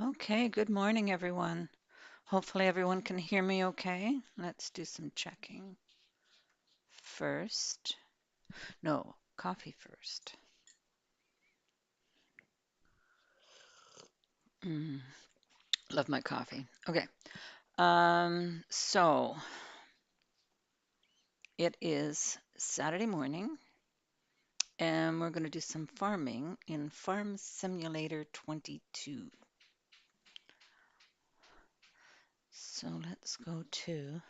Okay, good morning, everyone. Hopefully, everyone can hear me okay. Let's do some checking first. No, coffee first. Mm, love my coffee. Okay. So it is Saturday morning, and we're going to do some farming in Farm Simulator 22. So let's go to,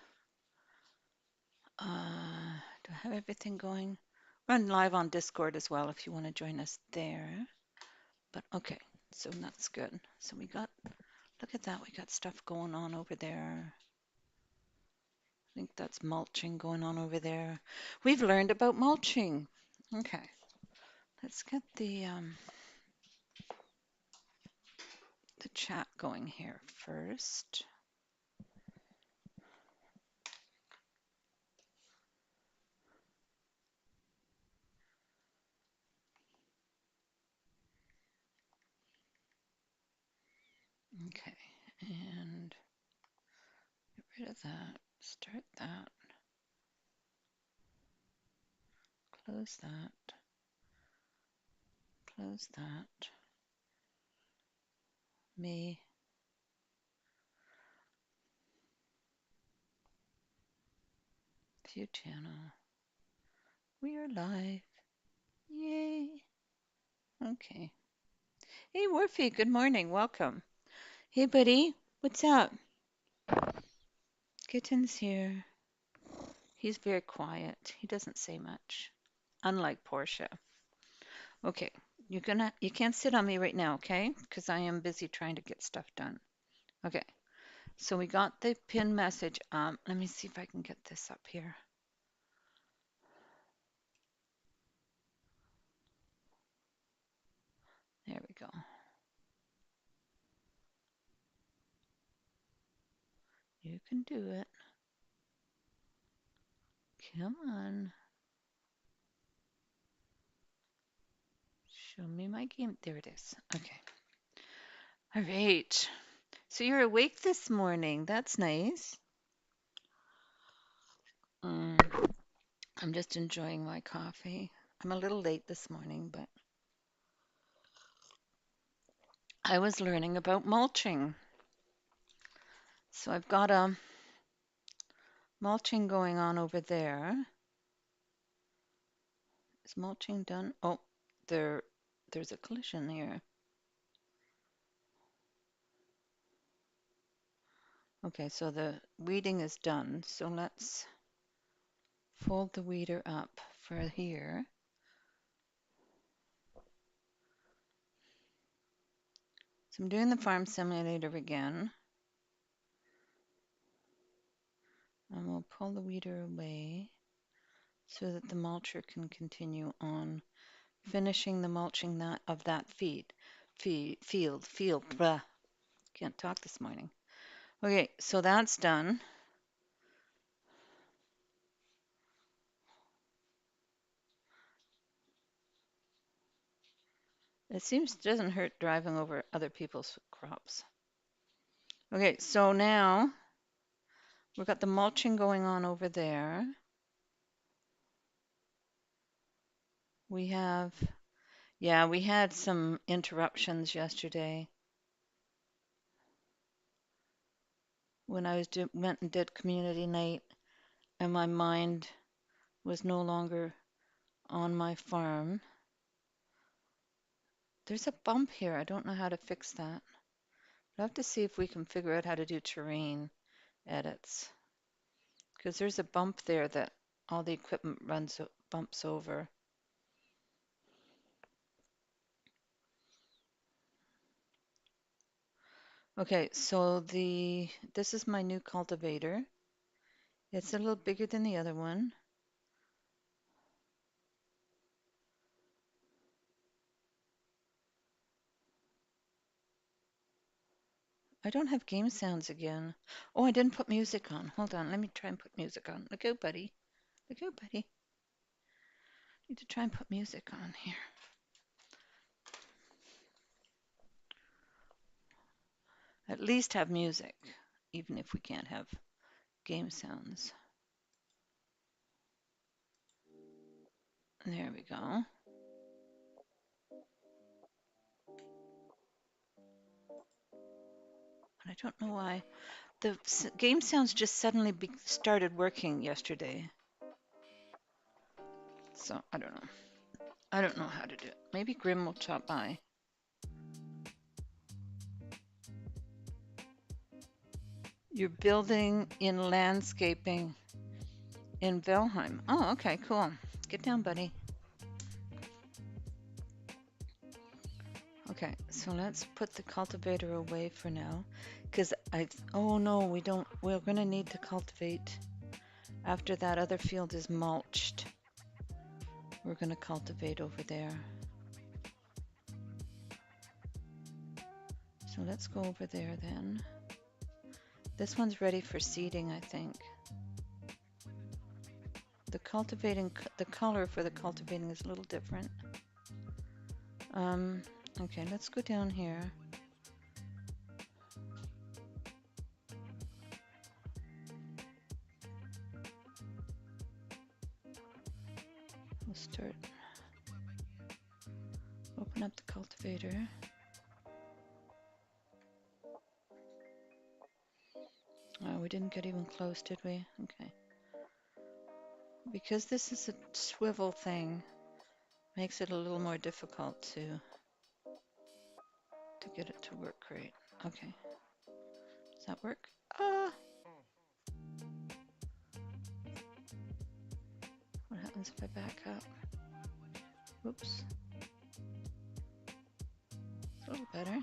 do I have everything going? Run live on Discord as well if you want to join us there. But okay, so that's good. So we got, look at that, we got stuff going on over there. I think that's mulching going on over there. We've learned about mulching. Okay, let's get the chat going here first. Okay, and get rid of that, start that, close that, close that. Me, view channel. We are live. Yay. Okay. Hey, Warfy, good morning. Welcome. Hey, buddy. What's up? Kitten's here. He's very quiet. He doesn't say much, unlike Portia. Okay, you can't sit on me right now, okay? Because I am busy trying to get stuff done. Okay, so we got the pin message. Let me see if I can get this up here. There we go. You can do it. Come on. Show me my game. There it is. Okay. All right. So you're awake this morning. That's nice. Mm, I'm just enjoying my coffee. I'm a little late this morning, but I was learning about mulching. So I've got a mulching going on over there. Is mulching done? Oh, there's a collision here. Okay, so the weeding is done. So let's fold the weeder up for here. So I'm doing the farm simulator again. And we'll pull the weeder away so that the mulcher can continue on finishing the mulching of that field. Blah. Can't talk this morning. Okay, so that's done. It seems it doesn't hurt driving over other people's crops. Okay, so now we've got the mulching going on over there. We have, yeah, we had some interruptions yesterday when I went and did community night, and my mind was no longer on my farm. There's a bump here. I don't know how to fix that. I'll have to see if we can figure out how to do terrain edits, because there's a bump there that all the equipment bumps over. Okay, so this is my new cultivator. It's a little bigger than the other one. I don't have game sounds again. Oh, I didn't put music on. Hold on, let me try and put music on. Look out, buddy. Look out, buddy. Need to try and put music on here. at least have music, even if we can't have game sounds. There we go. I don't know why. The game sounds just suddenly started working yesterday. So I don't know. I don't know how to do it. Maybe Grim will stop by. You're building in landscaping in Velheim. Oh, okay, cool. Get down, buddy. Okay, so let's put the cultivator away for now. Because oh no, we don't, we're going to need to cultivate after that other field is mulched. We're going to cultivate over there. So let's go over there then. This one's ready for seeding, I think. The cultivating, the color for the cultivating is a little different. Okay, let's go down here. We'll start. Open up the cultivator. Oh, we didn't get even close, did we? Okay. Because this is a swivel thing, makes it a little more difficult to get it to work great. Okay. Does that work? Ah! What happens if I back up? Oops. It's a little better.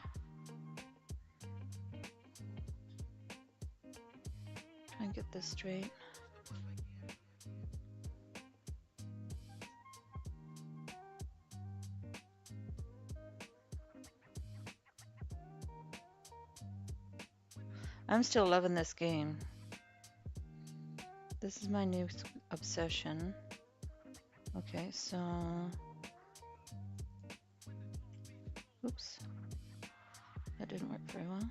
Try and get this straight. I'm still loving this game. This is my new obsession. Okay, so... Oops. That didn't work very well.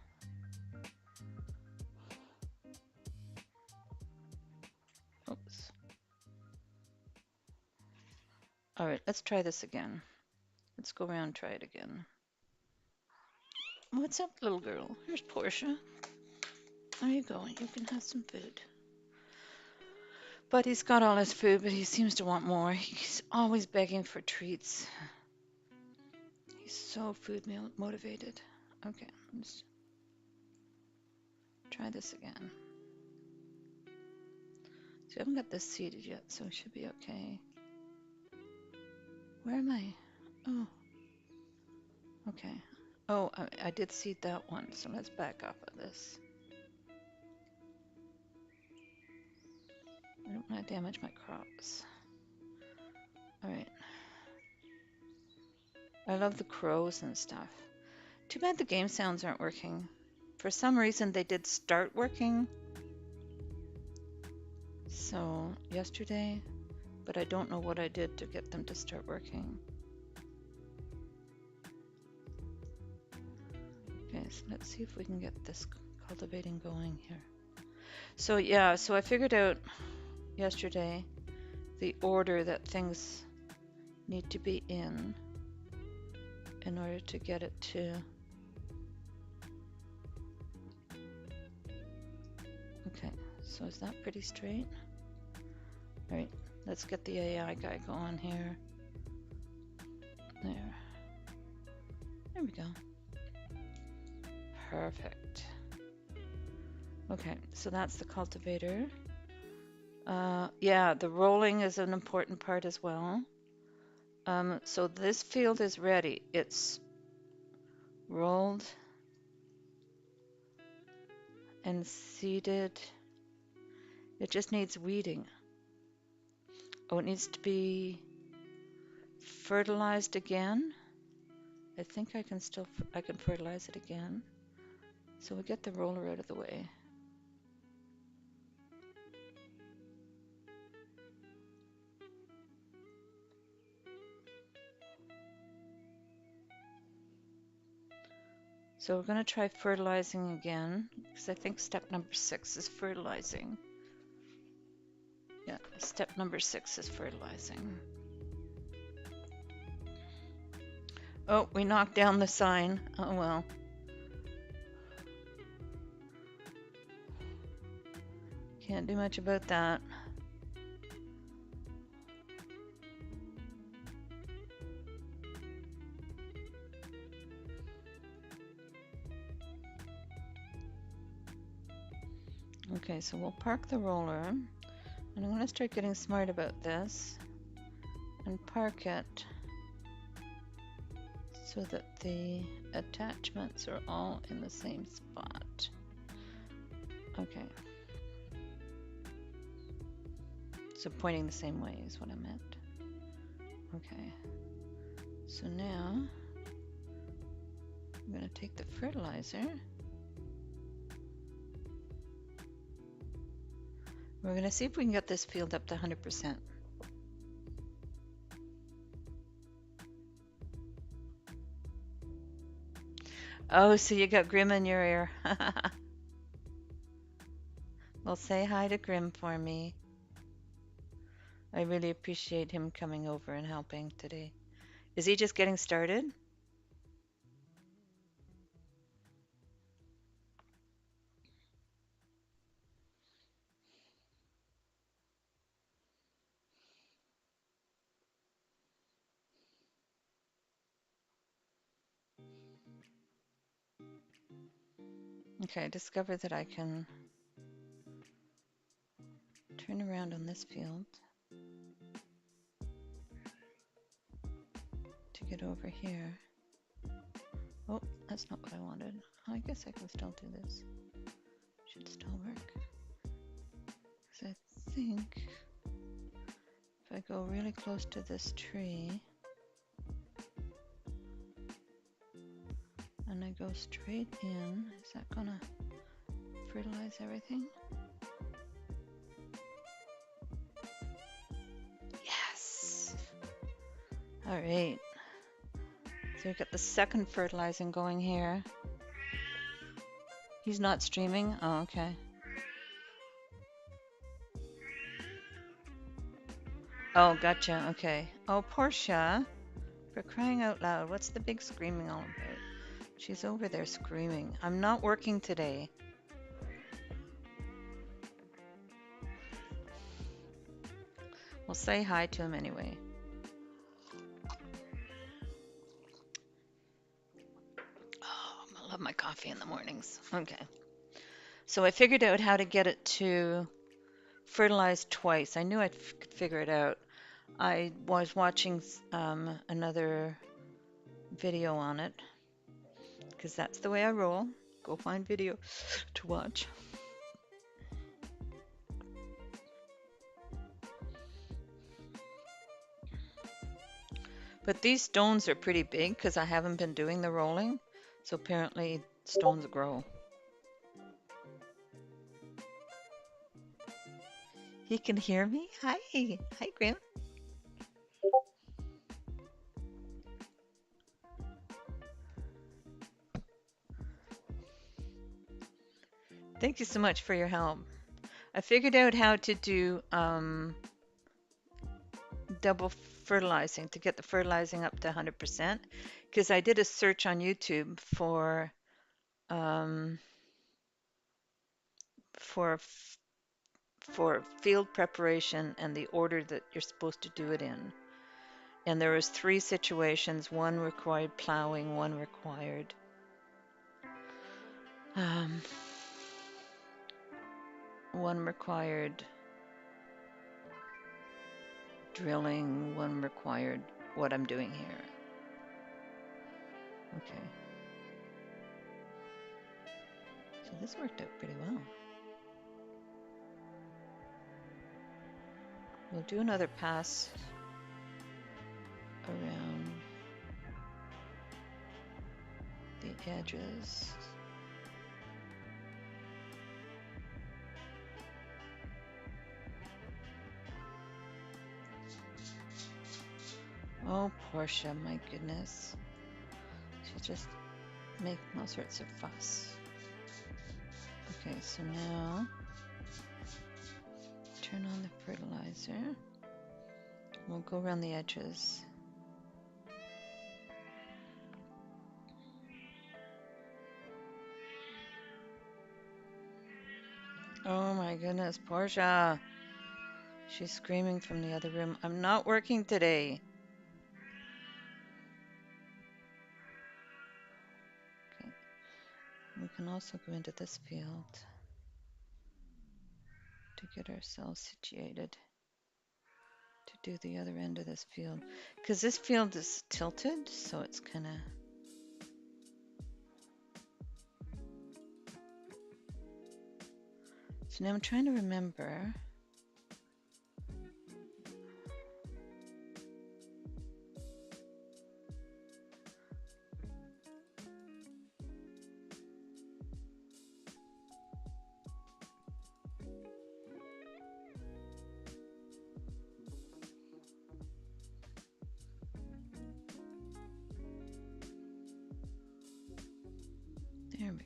Oops. All right, let's try this again. Let's go around and try it again. What's up, little girl? Here's Portia. There you go. You can have some food. But he's got all his food, but he seems to want more. He's always begging for treats. He's so food motivated. Okay, let's try this again. So we haven't got this seeded yet, so we should be okay. Where am I? Oh, okay. Oh, I did seed that one, so let's back up of this. I don't want to damage my crops. All right. I love the crows and stuff. Too bad the game sounds aren't working. For some reason, they did start working. So, yesterday, but I don't know what I did to get them to start working. Okay, so let's see if we can get this cultivating going here. So yeah, so I figured out yesterday the order that things need to be in order to get it to okay, so is that pretty straight? All right, let's get the AI guy going here. There we go. Perfect. Okay, so that's the cultivator. Yeah, the rolling is an important part as well. So this field is ready. It's rolled and seeded. It just needs weeding. Oh, it needs to be fertilized again. I think I can fertilize it again. So we get the roller out of the way. So we're going to try fertilizing again, because I think step number 6 is fertilizing. Yeah, step number 6 is fertilizing. Oh, we knocked down the sign. Oh well. Can't do much about that. Okay, so we'll park the roller, and I'm going to start getting smart about this and park it so that the attachments are all in the same spot. Okay. So pointing the same way is what I meant. Okay. So now I'm going to take the fertilizer. We're going to see if we can get this field up to 100%. Oh, so you got Grim in your ear. Well, say hi to Grim for me. I really appreciate him coming over and helping today. Is he just getting started? Okay, I discovered that I can turn around on this field to get over here. Oh, that's not what I wanted. I guess I can still do this. Should still work. So I think if I go really close to this tree and I go straight in, is that gonna fertilize everything? Yes! All right. So we've got the second fertilizing going here. He's not streaming? Oh, okay. Oh, gotcha. Okay. Oh, Portia, for crying out loud, what's the big screaming all about? She's over there screaming. I'm not working today. Well, say hi to him anyway. Oh, I love my coffee in the mornings. Okay. So I figured out how to get it to fertilize twice. I knew I could figure it out. I was watching another video on it, because that's the way I roll. Go find video to watch. But these stones are pretty big because I haven't been doing the rolling. So apparently stones grow. He can hear me? Hi. Hi, Grim. Thank you so much for your help. I figured out how to do double fertilizing to get the fertilizing up to 100% because I did a search on YouTube um, for field preparation and the order that you're supposed to do it in. And there was 3 situations. One required plowing, one required drilling, one required what I'm doing here. Okay. So this worked out pretty well. We'll do another pass around the edges. Oh, Portia, my goodness. She's just making all sorts of fuss. Okay, so now turn on the fertilizer. We'll go around the edges. Oh my goodness, Portia. She's screaming from the other room. I'm not working today. Okay. We can also go into this field to get ourselves situated to do the other end of this field. Because this field is tilted, so it's kind of... So now I'm trying to remember. There we go.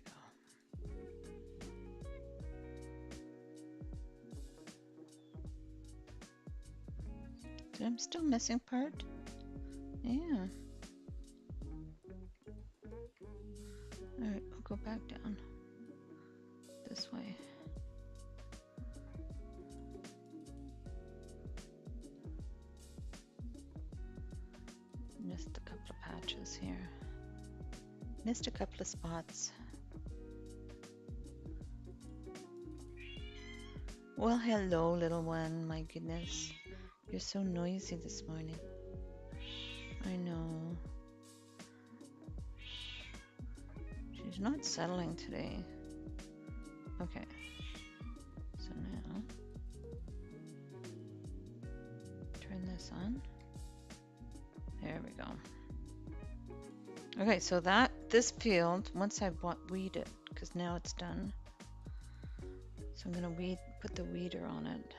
Did I'm still missing part? Yeah. Alright, I'll go back down this way. Missed a couple of patches here. Missed a couple of spots. Well, hello, little one. My goodness. You're so noisy this morning. I know. She's not settling today. Okay. So now, turn this on. There we go. Okay, so this field, once I weed it, because now it's done. So I'm gonna put the weeder on it.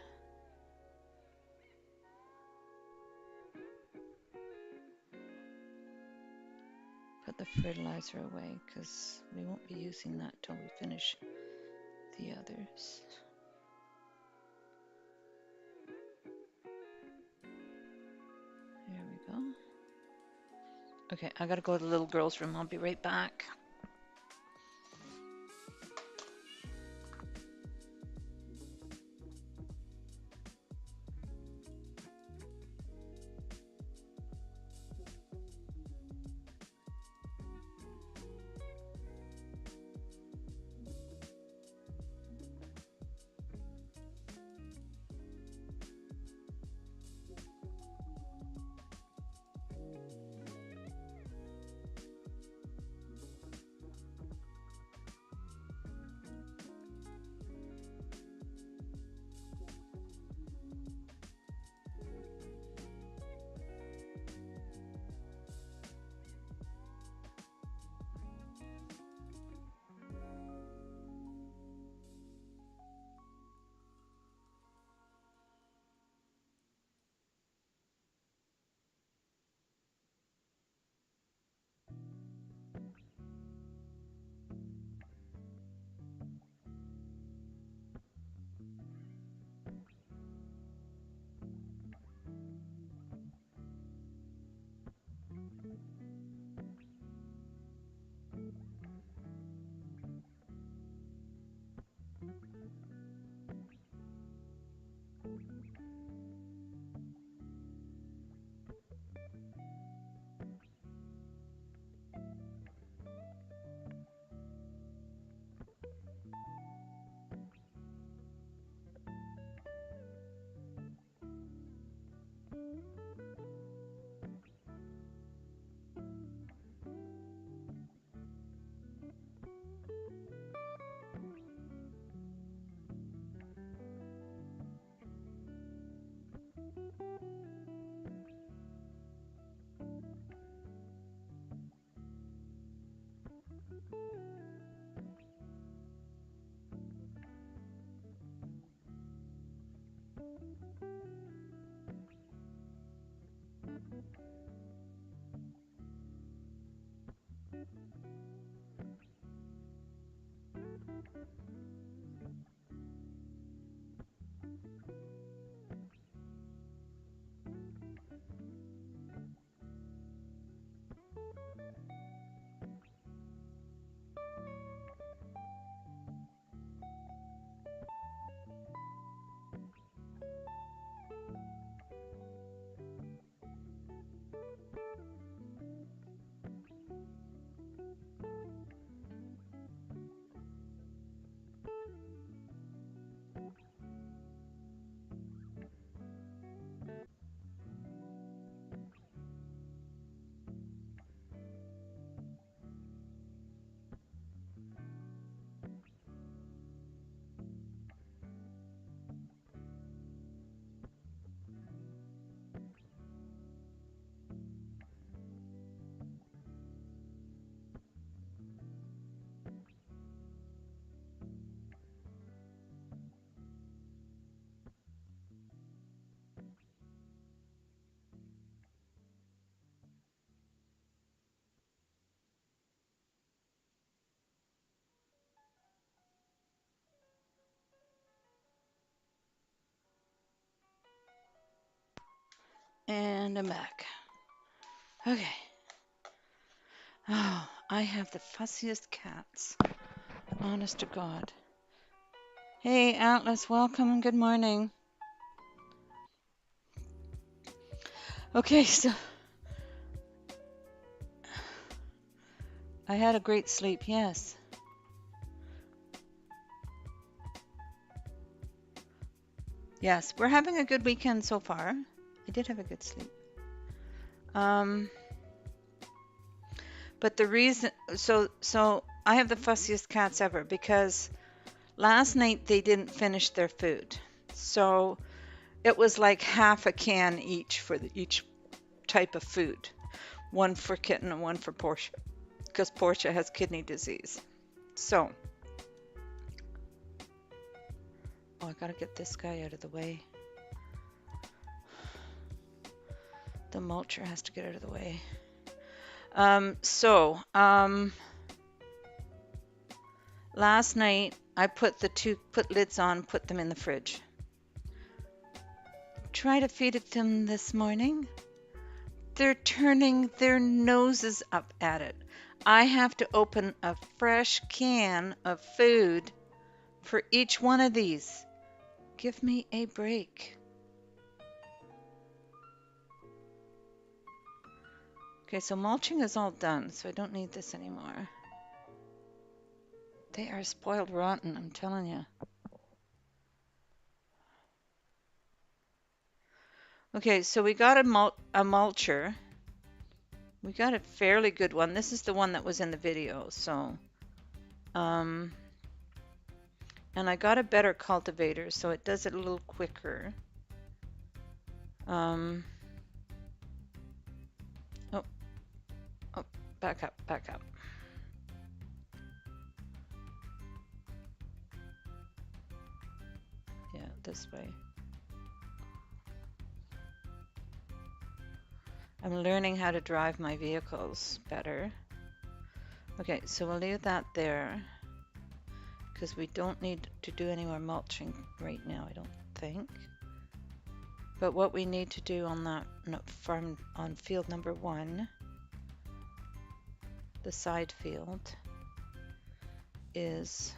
Put the fertilizer away, because we won't be using that till we finish the others. There we go. Okay, I gotta go to the little girl's room. I'll be right back. And I'm back. Okay. Oh, I have the fussiest cats. Honest to God. Hey, Atlas, welcome and good morning. Okay, so I had a great sleep, yes. Yes, we're having a good weekend so far. I did have a good sleep. But the reason, so I have the fussiest cats ever because last night they didn't finish their food. So it was like half a can each for each type of food. One for kitten and one for Portia, because Portia has kidney disease. So, oh, I gotta get this guy out of the way. The mulcher has to get out of the way. Last night I put lids on, put them in the fridge. Try to feed it them this morning. They're turning their noses up at it. I have to open a fresh can of food for each one of these. Give me a break. Okay, so mulching is all done, so I don't need this anymore. They are spoiled rotten, I'm telling you. Okay, so we got a mulcher. We got a fairly good one. This is the one that was in the video, so. And I got a better cultivator, so it does it a little quicker. Oh, back up, back up. Yeah, this way. I'm learning how to drive my vehicles better. Okay, so we'll leave that there because we don't need to do any more mulching right now, I don't think. But what we need to do on that farm, on field number 1, the side field, is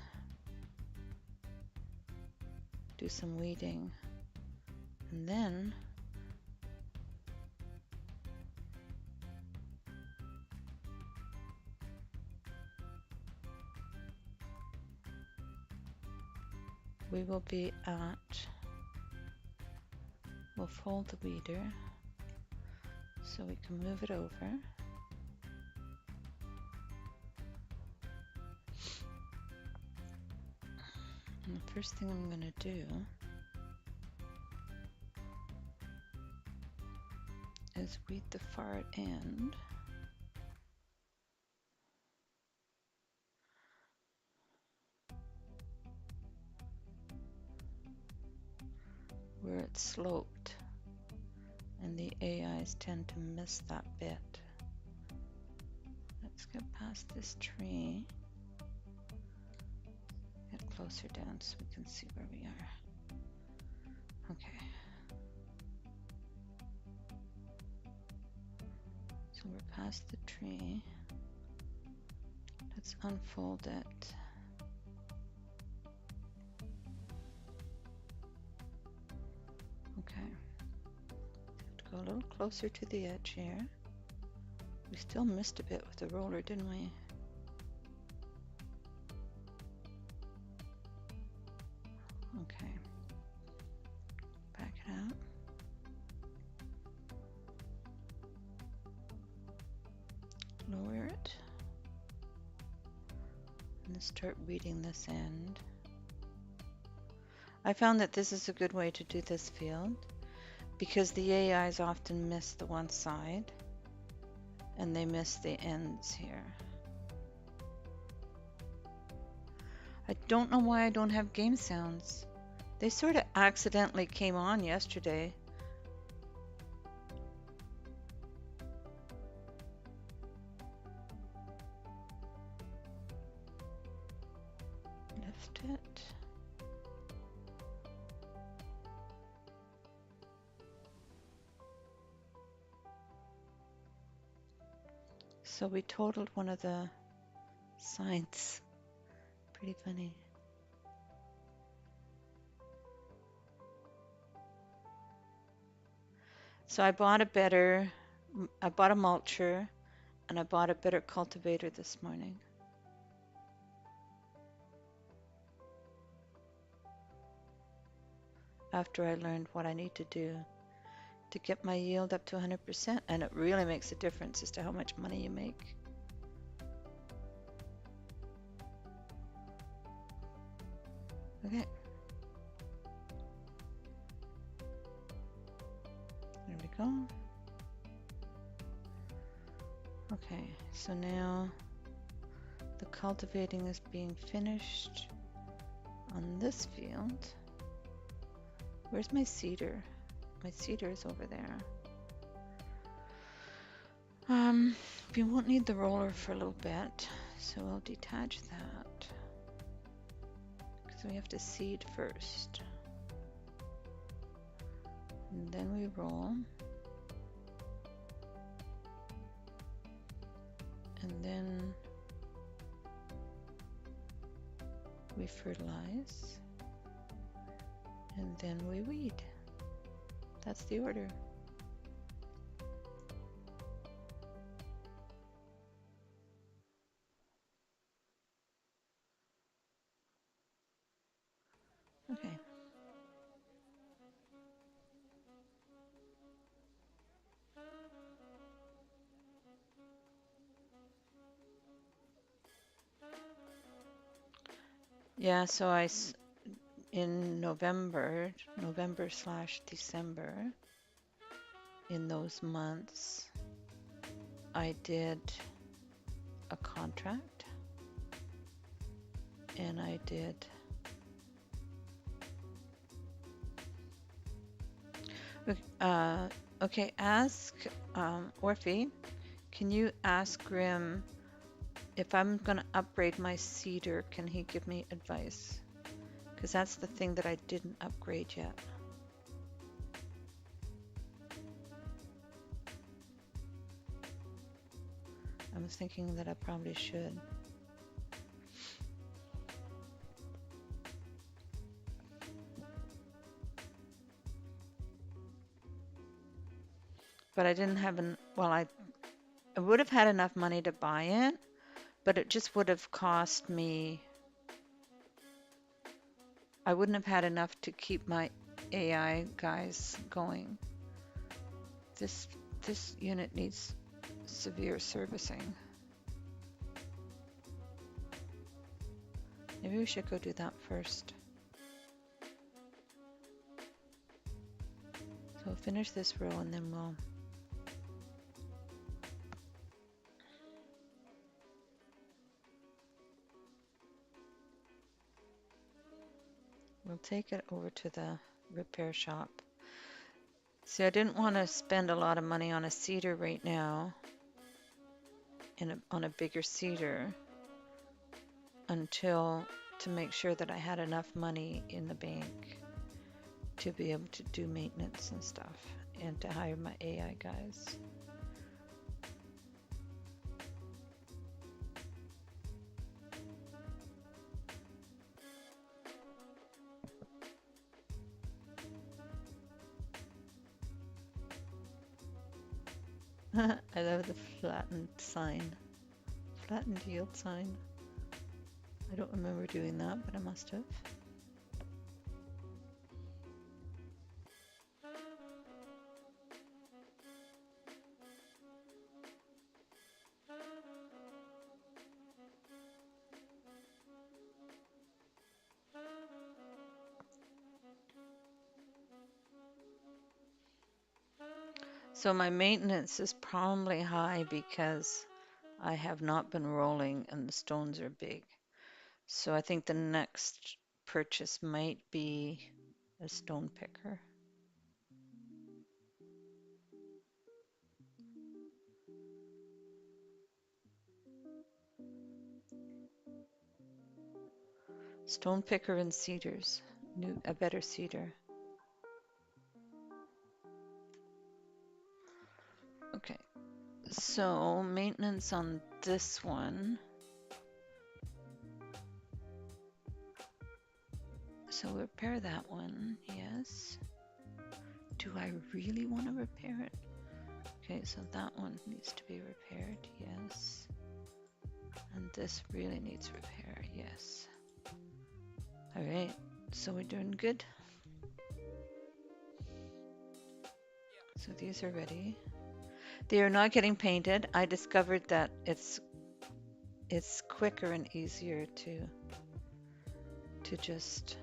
do some weeding, and then we will be at, we'll fold the weeder so we can move it over. And the first thing I'm going to do is weed the far end. Where it's sloped, and the AIs tend to miss that bit. Let's get past this tree, get closer down so we can see where we are. Okay. So we're past the tree. Let's unfold it. Okay. Have to go a little closer to the edge here. We still missed a bit with the roller, didn't we? Okay. Back it out. Lower it. And start weeding this end. I found that this is a good way to do this field because the AIs often miss the one side and they miss the ends here. I don't know why I don't have game sounds. They sort of accidentally came on yesterday. Lift it. So we totaled one of the signs. Pretty funny. So I bought a mulcher, and I bought a better cultivator this morning. After I learned what I need to do to get my yield up to 100%, and it really makes a difference as to how much money you make. Okay. There we go. Okay, so now the cultivating is being finished on this field. Where's my cedar? My cedar is over there. We won't need the roller for a little bit, so I'll detach that because we have to seed first. And then we roll. And then we fertilize. And then we weed. That's the order. Okay. Yeah, so in November/December, in those months, I did a contract, and I did okay, ask Orphe, can you ask Grim if I'm gonna upgrade my cedar, can he give me advice? Because that's the thing that I didn't upgrade yet. I was thinking that I probably should. But I didn't have I would have had enough money to buy it, but it just would have cost me, I wouldn't have had enough to keep my AI guys going. This unit needs severe servicing. Maybe we should go do that first. So we'll finish this row and then we'll take it over to the repair shop. See, I didn't want to spend a lot of money on a cedar right now, on a bigger cedar, to make sure that I had enough money in the bank to be able to do maintenance and stuff and to hire my AI guys. I love the flattened yield sign. I don't remember doing that, but I must have. So my maintenance is probably high because I have not been rolling and the stones are big. So I think the next purchase might be a stone picker. Stone picker and cedars, a better cedar. Okay, So maintenance on this one. So repair that one, yes. Do I really want to repair it? Okay, so that one needs to be repaired, yes. And this really needs repair, yes. All right, so we're doing good. So these are ready. They are not getting painted. I discovered that it's quicker and easier to just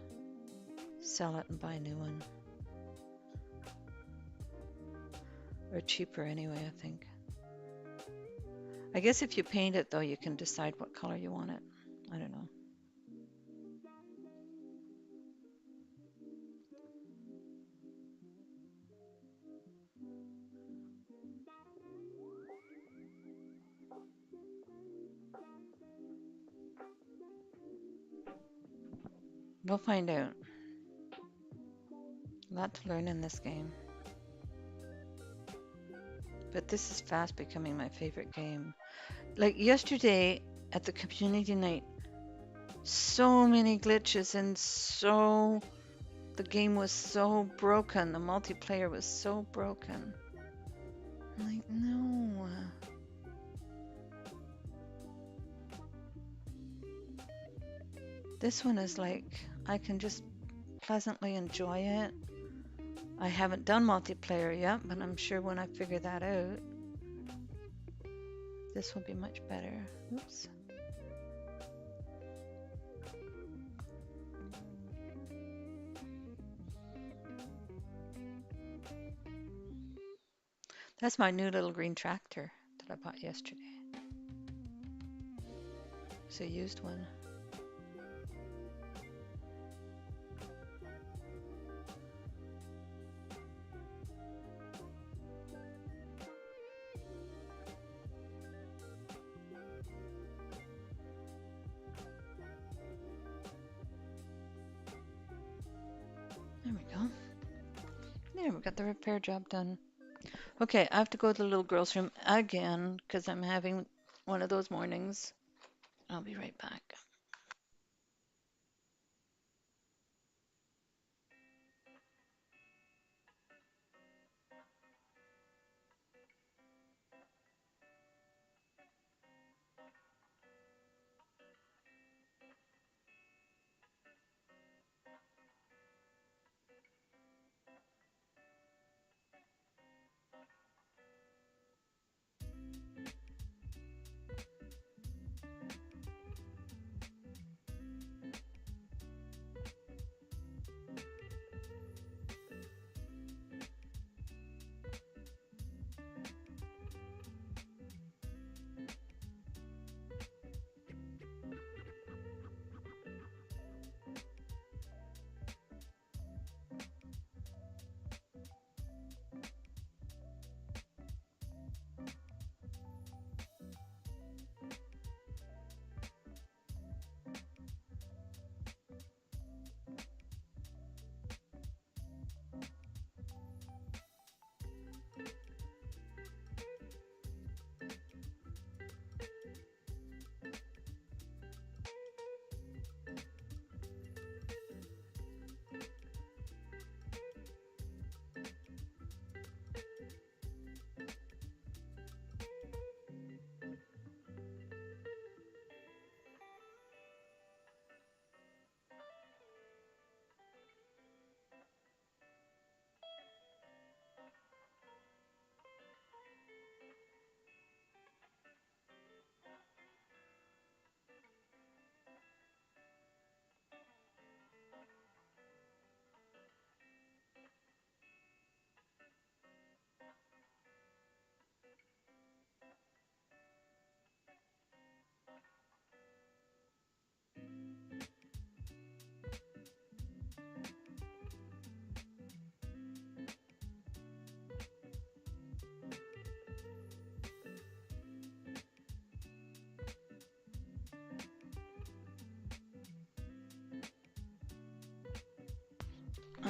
sell it and buy a new one. Or cheaper anyway, I think. I guess if you paint it though, you can decide what color you want it. I don't know. We'll find out. A lot to learn in this game. But this is fast becoming my favorite game. Like yesterday at the community night, so many glitches and the game was so broken. The multiplayer was so broken. I'm like, no. This one is like, I can just pleasantly enjoy it. I haven't done multiplayer yet, but I'm sure when I figure that out, this will be much better. Oops. That's my new little green tractor that I bought yesterday. It's a used one. There we go. There, we got the repair job done. Okay, I have to go to the little girl's room again because I'm having one of those mornings. I'll be right back.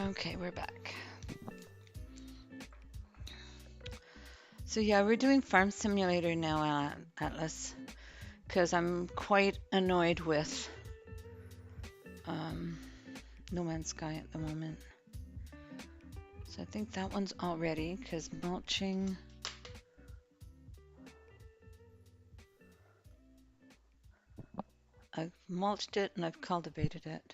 Okay, we're back. So yeah, we're doing Farm Simulator now, Atlas, because I'm quite annoyed with um, No Man's Sky at the moment. So I think that one's all ready because mulching. I've mulched it and I've cultivated it.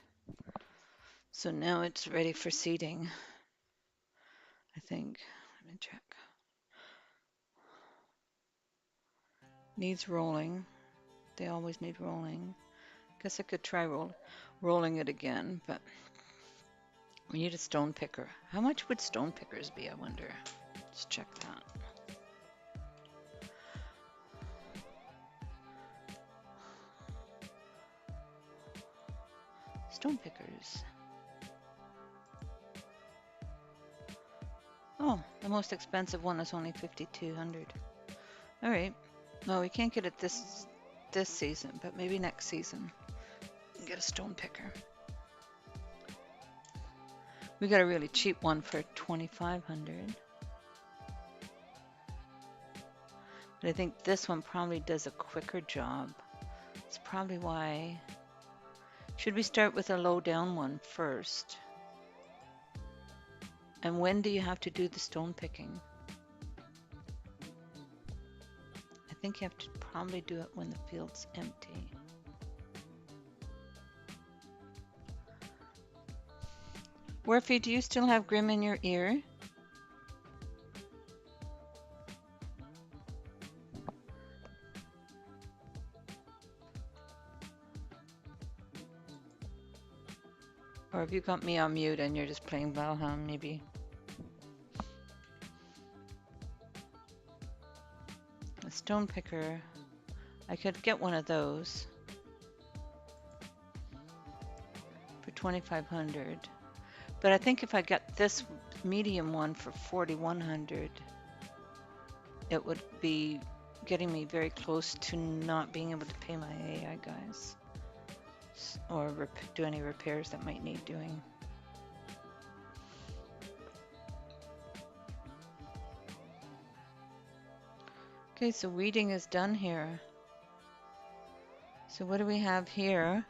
So now it's ready for seeding, I think. Let me check. Needs rolling. They always need rolling. Guess I could try rolling it again, but we need a stone picker. How much would stone pickers be, I wonder? Let's check that. Stone pickers. Oh, the most expensive one is only 5,200. All right. Well, we can't get it this season, but maybe next season. Get a stone picker. We got a really cheap one for 2,500. But I think this one probably does a quicker job. It's probably why. Should we start with a low down one first? And when do you have to do the stone picking? I think you have to probably do it when the field's empty. Worfy, do you still have Grim in your ear? Or have you got me on mute and you're just playing Valheim, maybe? A stone picker. I could get one of those for 2,500. But I think if I got this medium one for 4,100, it would be getting me very close to not being able to pay my AI guys. Or do any repairs that might need doing. Okay, so weeding is done here. So what do we have here?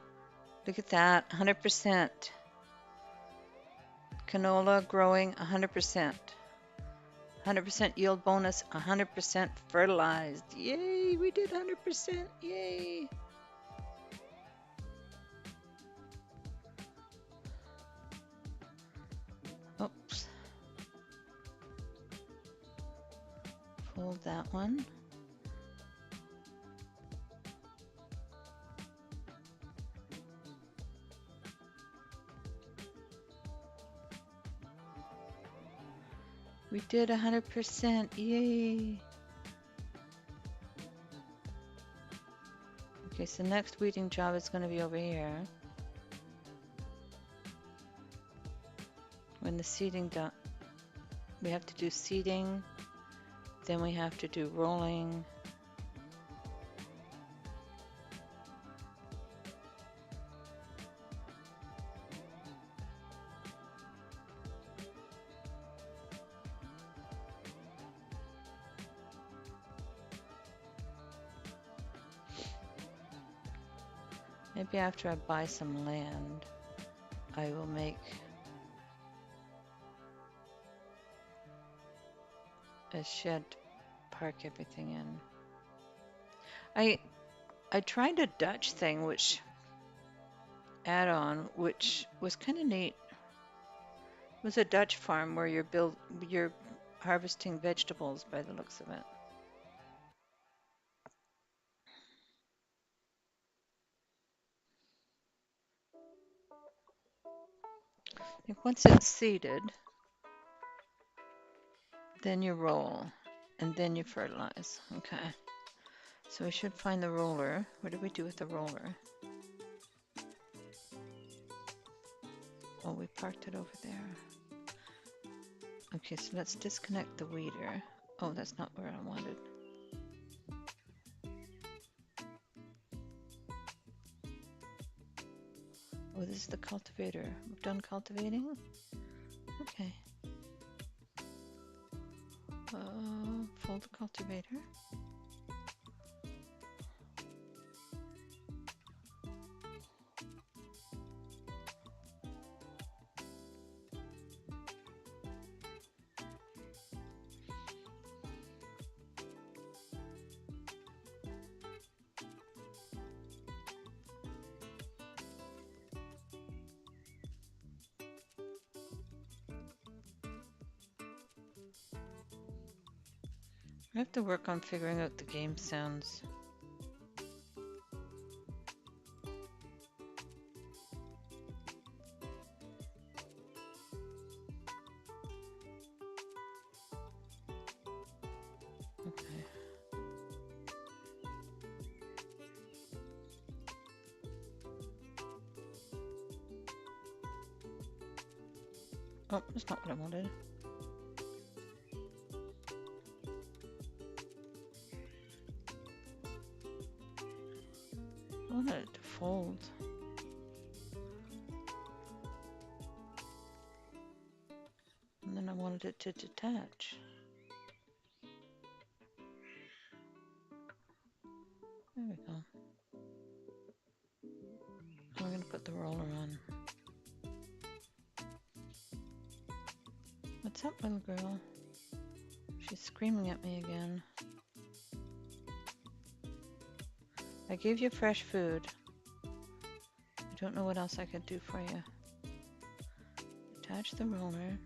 Look at that, 100%. Canola growing 100%. 100% yield bonus, 100% fertilized. Yay, we did 100%, yay. Oops. Fold that one. We did 100%, yay. Okay, so next weeding job is going to be over here. When the seeding done, we have to do seeding, then we have to do rolling. Maybe after I buy some land, I will make a shed to park everything in. I tried a Dutch thing, which add-on, which was kind of neat. It was a Dutch farm where you're harvesting vegetables by the looks of it. I think once it's seeded, then you roll, and then you fertilize. Okay. So we should find the roller. What did we do with the roller? Oh, we parked it over there. Okay, so let's disconnect the weeder. Oh, that's not where I wanted. Oh, this is the cultivator. We've done cultivating? Okay. Fold cultivator. I have to work on figuring out the game sounds. Okay. Oh, that's not what I wanted. I wanted it to fold. And then I wanted it to detach. There we go. We're going to put the roller on. What's up, little girl? She's screaming at me again. I gave you fresh food. I don't know what else I could do for you. Attach the roller.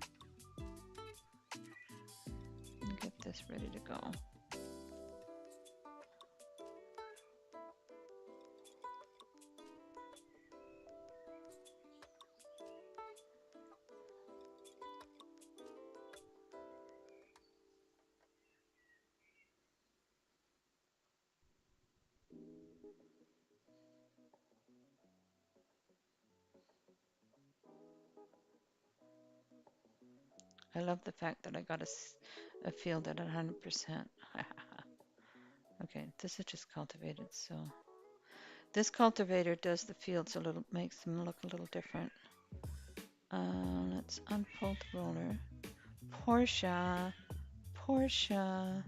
And get this ready to go. I love the fact that I got a field at 100%. Okay, this is just cultivated, so this cultivator does the fields a little, makes them look a little different. Let's unfold the roller. Portia, Portia,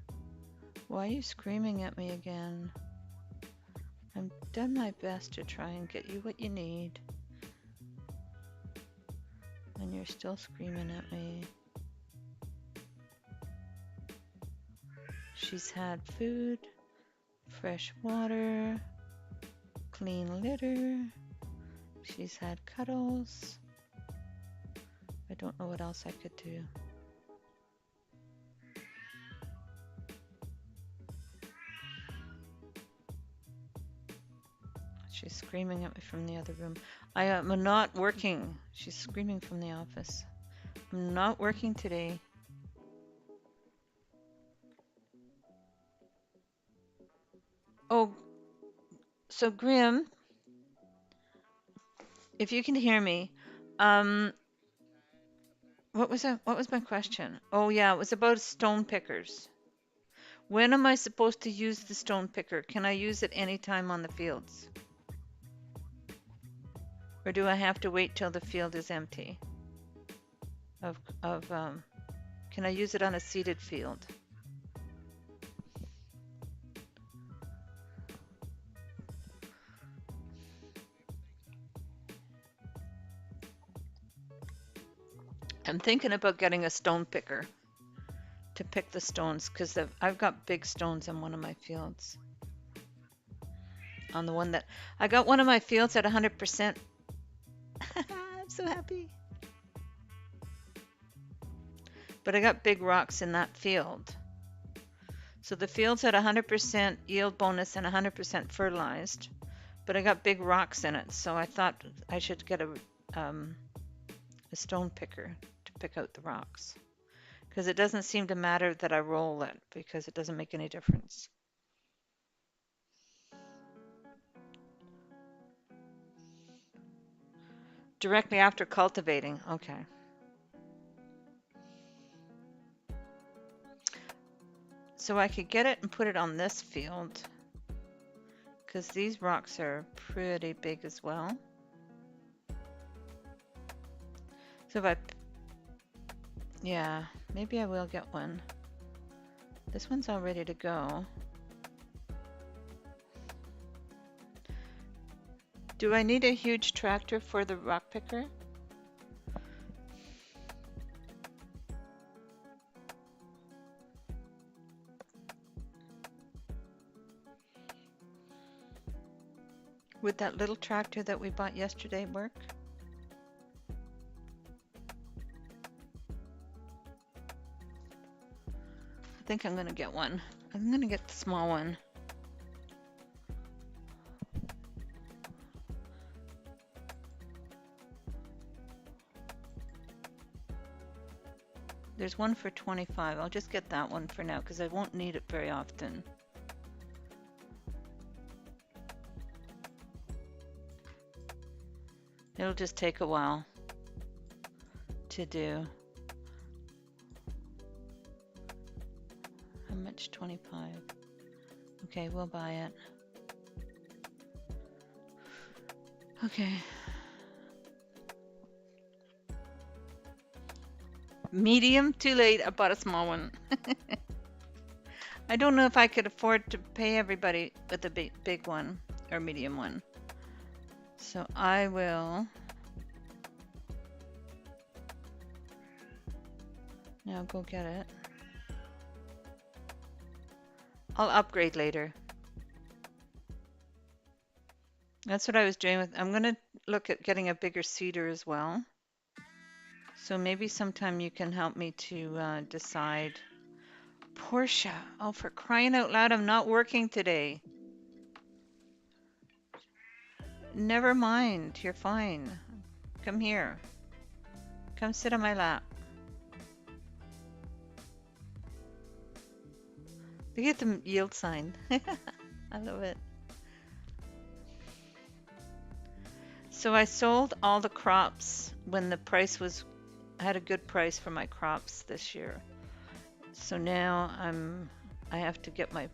why are you screaming at me again? I've done my best to try and get you what you need, and you're still screaming at me. She's had food, fresh water, clean litter. She's had cuddles. I don't know what else I could do. She's screaming at me from the other room. I am not working. She's screaming from the office. I'm not working today. Oh, so Grim, if you can hear me, what was my question? Oh yeah, it was about stone pickers. When am I supposed to use the stone picker? Can I use it anytime on the fields? Or do I have to wait till the field is empty? Can I use it on a seeded field? I'm thinking about getting a stone picker to pick the stones because I've got big stones in one of my fields. On the one that I got one of my fields at 100%. I'm so happy. But I got big rocks in that field. So the field's at 100% yield bonus and 100% fertilized, but I got big rocks in it, so I thought I should get a stone picker to pick out the rocks. Because it doesn't seem to matter that I roll it, because it doesn't make any difference. Directly after cultivating, okay. So I could get it and put it on this field, because these rocks are pretty big as well. So if I, yeah, maybe I will get one. This one's all ready to go. Do I need a huge tractor for the rock picker? Would that little tractor that we bought yesterday work? I think I'm gonna get one. I'm gonna get the small one. There's one for 25. I'll just get that one for now because I won't need it very often. It'll just take a while to do. How much? 25. Okay, we'll buy it. Okay. Medium, too late. I bought a small one. I don't know if I could afford to pay everybody with a big one or medium one. So I will now go get it. I'll upgrade later. That's what I was doing with. I'm gonna look at getting a bigger seeder as well. So maybe sometime you can help me to decide. Portia, oh, for crying out loud, I'm not working today. Never mind, you're fine. Come here. Come sit on my lap. Look at the yield sign. I love it. So I sold all the crops when the price was, I had a good price for my crops this year. So now I have to get my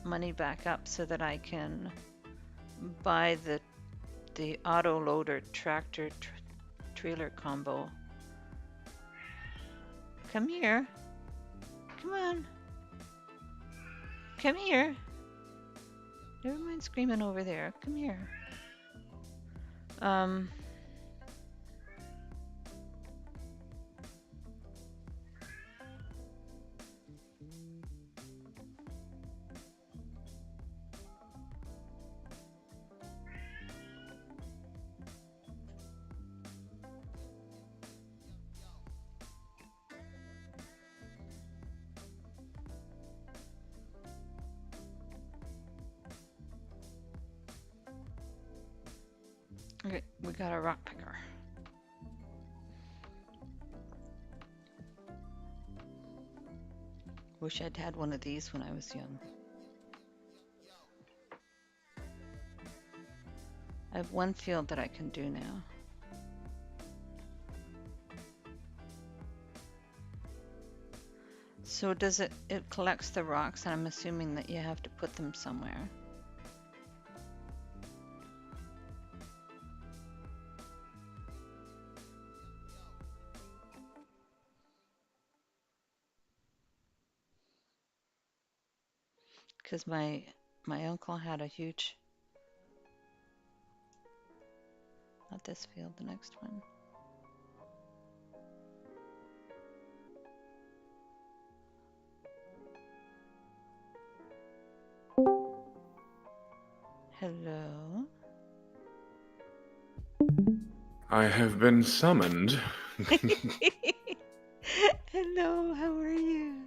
money back up so that I can buy the auto loader tractor trailer combo. Come here. Come on. Come here. Never mind screaming over there. Come here. Okay, we got a rock picker. Wish I'd had one of these when I was young. I have one field that I can do now. So does it collects the rocks, and I'm assuming that you have to put them somewhere. Because my uncle had a huge, not this field, the next one. Hello. I have been summoned. Hello, how are you?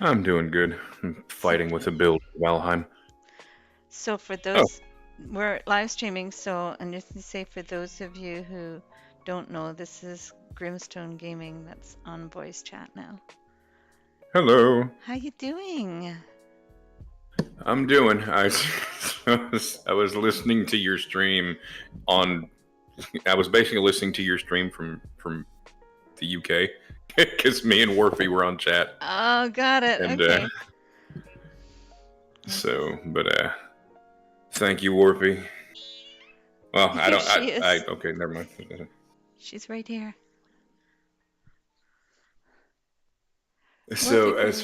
I'm doing good. I'm fighting with a build in Valheim. So for those, we're live streaming, so, and just to say for those of you who don't know, this is Grimstone Gaming that's on voice chat now. Hello. How you doing? I'm doing. I was listening to your stream on. I was basically listening to your stream from the UK because me and Warfy were on chat. Oh, got it. And, okay. But thank you, Warfy. Well, I don't. She is. Okay, never mind. She's right here. Well, if you So can, as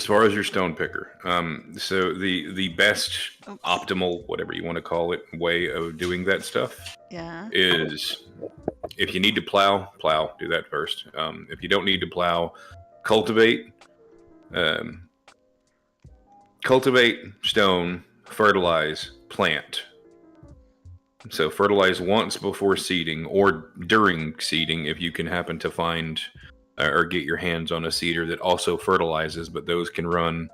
far as your stone picker, so the best oops, optimal, whatever you want to call it, way of doing that stuff yeah. is if you need to plow, do that first. If you don't need to plow, cultivate, um, cultivate stone, fertilize, plant. So fertilize once before seeding or during seeding if you can happen to find or get your hands on a seeder that also fertilizes, but those can run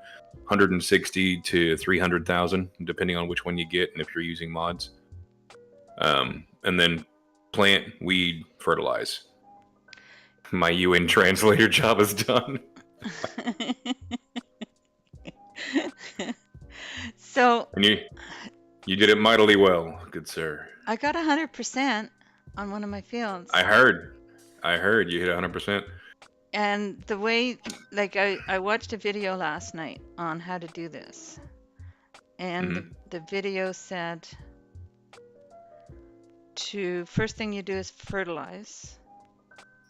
160 to 300,000 depending on which one you get and if you're using mods. And then plant, weed, fertilize. My UN translator job is done. So And you did it mightily well, good sir. I got 100% on one of my fields. I heard. I heard you hit 100%. And the way, like, I watched a video last night on how to do this. And Mm-hmm. the video said first thing you do is fertilize.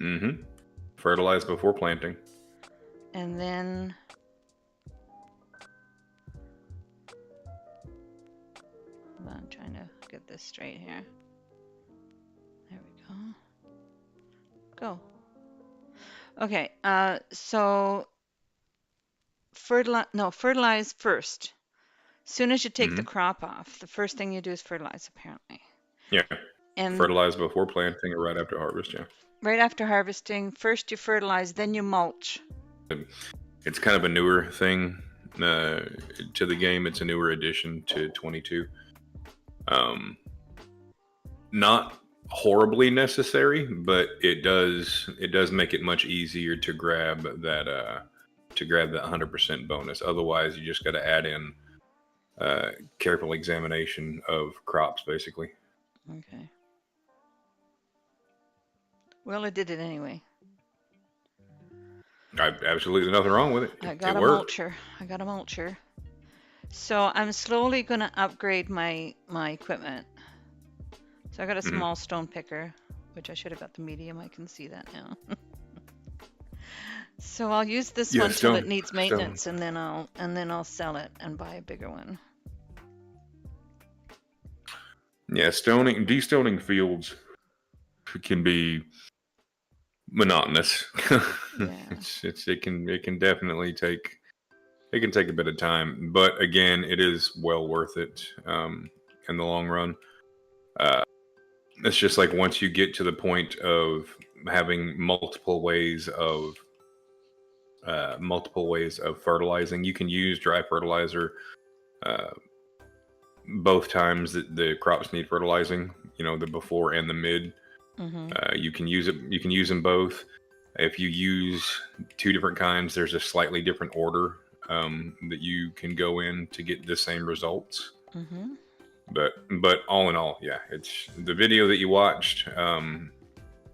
Mm-hmm. Fertilize before planting. And then I'm trying to get this straight here. There we go. Go. Okay, so fertilize first. Soon as you take the Mm-hmm. crop off, the first thing you do is fertilize, apparently. Yeah. And Fertilize before planting or right after harvest, yeah. right after harvesting, first you fertilize, then you mulch. It's kind of a newer thing to the game. It's a newer addition to 22. Not horribly necessary, but it does make it much easier to grab that 100% bonus. Otherwise, you just got to add in careful examination of crops, basically. Okay. Well, I did it anyway. Absolutely nothing wrong with it. I It got a worked. mulcher. I got a mulcher. So I'm slowly going to upgrade my equipment. So I got a Mhm. small stone picker, which I should have got the medium. I can see that now. So I'll use this Yeah, one till it stone. needs Stone. maintenance, and then I'll sell it and buy a bigger one. Yeah, destoning fields can be monotonous. Yeah. It can definitely take a bit of time, but again, it is well worth it in the long run. Uh, it's just like once you get to the point of having multiple ways of fertilizing, you can use dry fertilizer uh, both times that the crops need fertilizing. You know, the before and the mid. Mm-hmm. You can use it. You can use them both. If you use two different kinds, there's a slightly different order that you can go in to get the same results. Mm-hmm. But all in all, yeah, it's the video that you watched. Do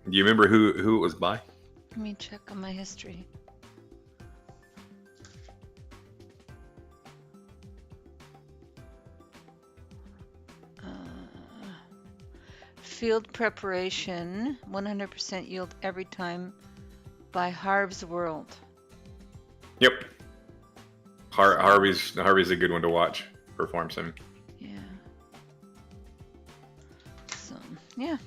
you remember who it was by? Let me check on my history. Field preparation, 100% yield every time by Harv's World. Yep, Harvey's a good one to watch for farm sim. Yeah. So, yeah.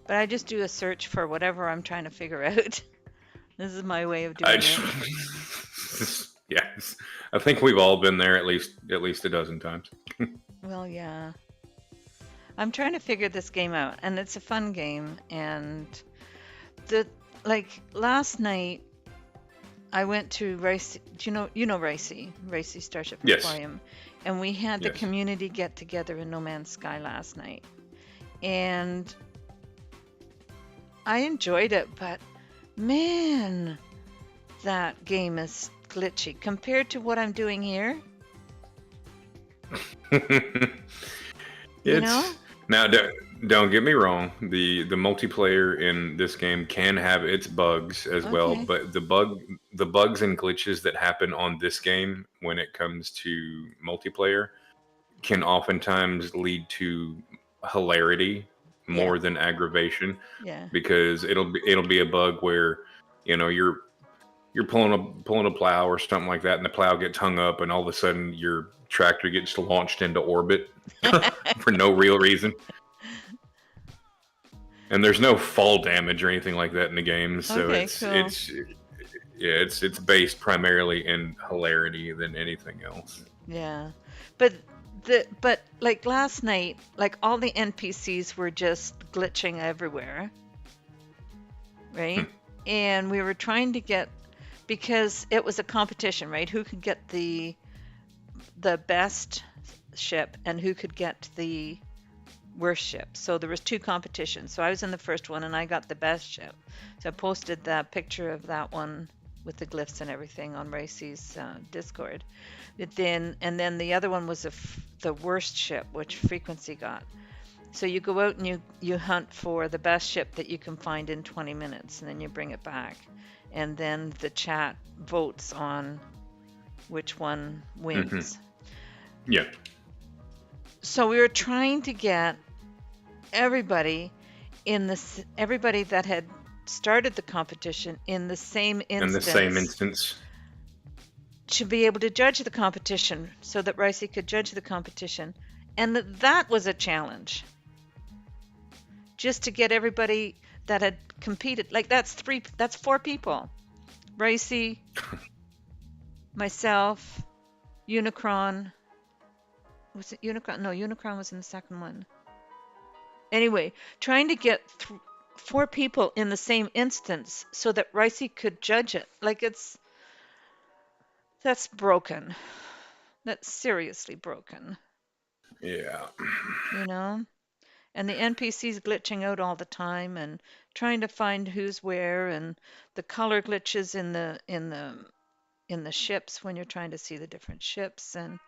But I just do a search for whatever I'm trying to figure out. This is my way of doing it. Yes, I think we've all been there at least a dozen times. Well, yeah. I'm trying to figure this game out, and it's a fun game. And last night, I went to Rice. Do you know Ricey Starship Yes. Emporium, and we had the Yes. community get together in No Man's Sky last night, and I enjoyed it. But man, that game is glitchy compared to what I'm doing here. You know? Now, don't get me wrong. The multiplayer in this game can have its bugs as well, Okay. but the bugs and glitches that happen on this game when it comes to multiplayer can oftentimes lead to hilarity Yeah. more than aggravation, Yeah. because it'll be a bug where, you're pulling a plow or something like that, and the plow gets hung up, and all of a sudden your tractor gets launched into orbit for no real reason. And there's no fall damage or anything like that in the game, so Okay, it's cool. it's yeah, it's based primarily in hilarity than anything else. Yeah. But but like last night, like all the NPCs were just glitching everywhere, right? Hmm. And we were trying to get, because it was a competition, right? Who could get the best ship and who could get the worst ship. So there was two competitions. So I was in the first one and I got the best ship. So I posted that picture of that one with the glyphs and everything on Ricey's Discord. And then the other one was the worst ship, which Frequency got. So you go out and you hunt for the best ship that you can find in 20 minutes, and then you bring it back, and then the chat votes on which one Hmm. wins. Yeah, So we were trying to get everybody everybody that had started the competition in the same in the same instance instance. to be able to judge the competition so that Ricey could judge the competition. And that was a challenge. Just to get everybody that had competed, like that's four people. Ricey, myself, Unicron. Was it Unicron? No, Unicron was in the second one. Anyway, trying to get four people in the same instance so that Ricey could judge it. Like that's broken. That's seriously broken, Yeah. you know? And the NPCs glitching out all the time and trying to find who's where, and the color glitches in the ships when you're trying to see the different ships, and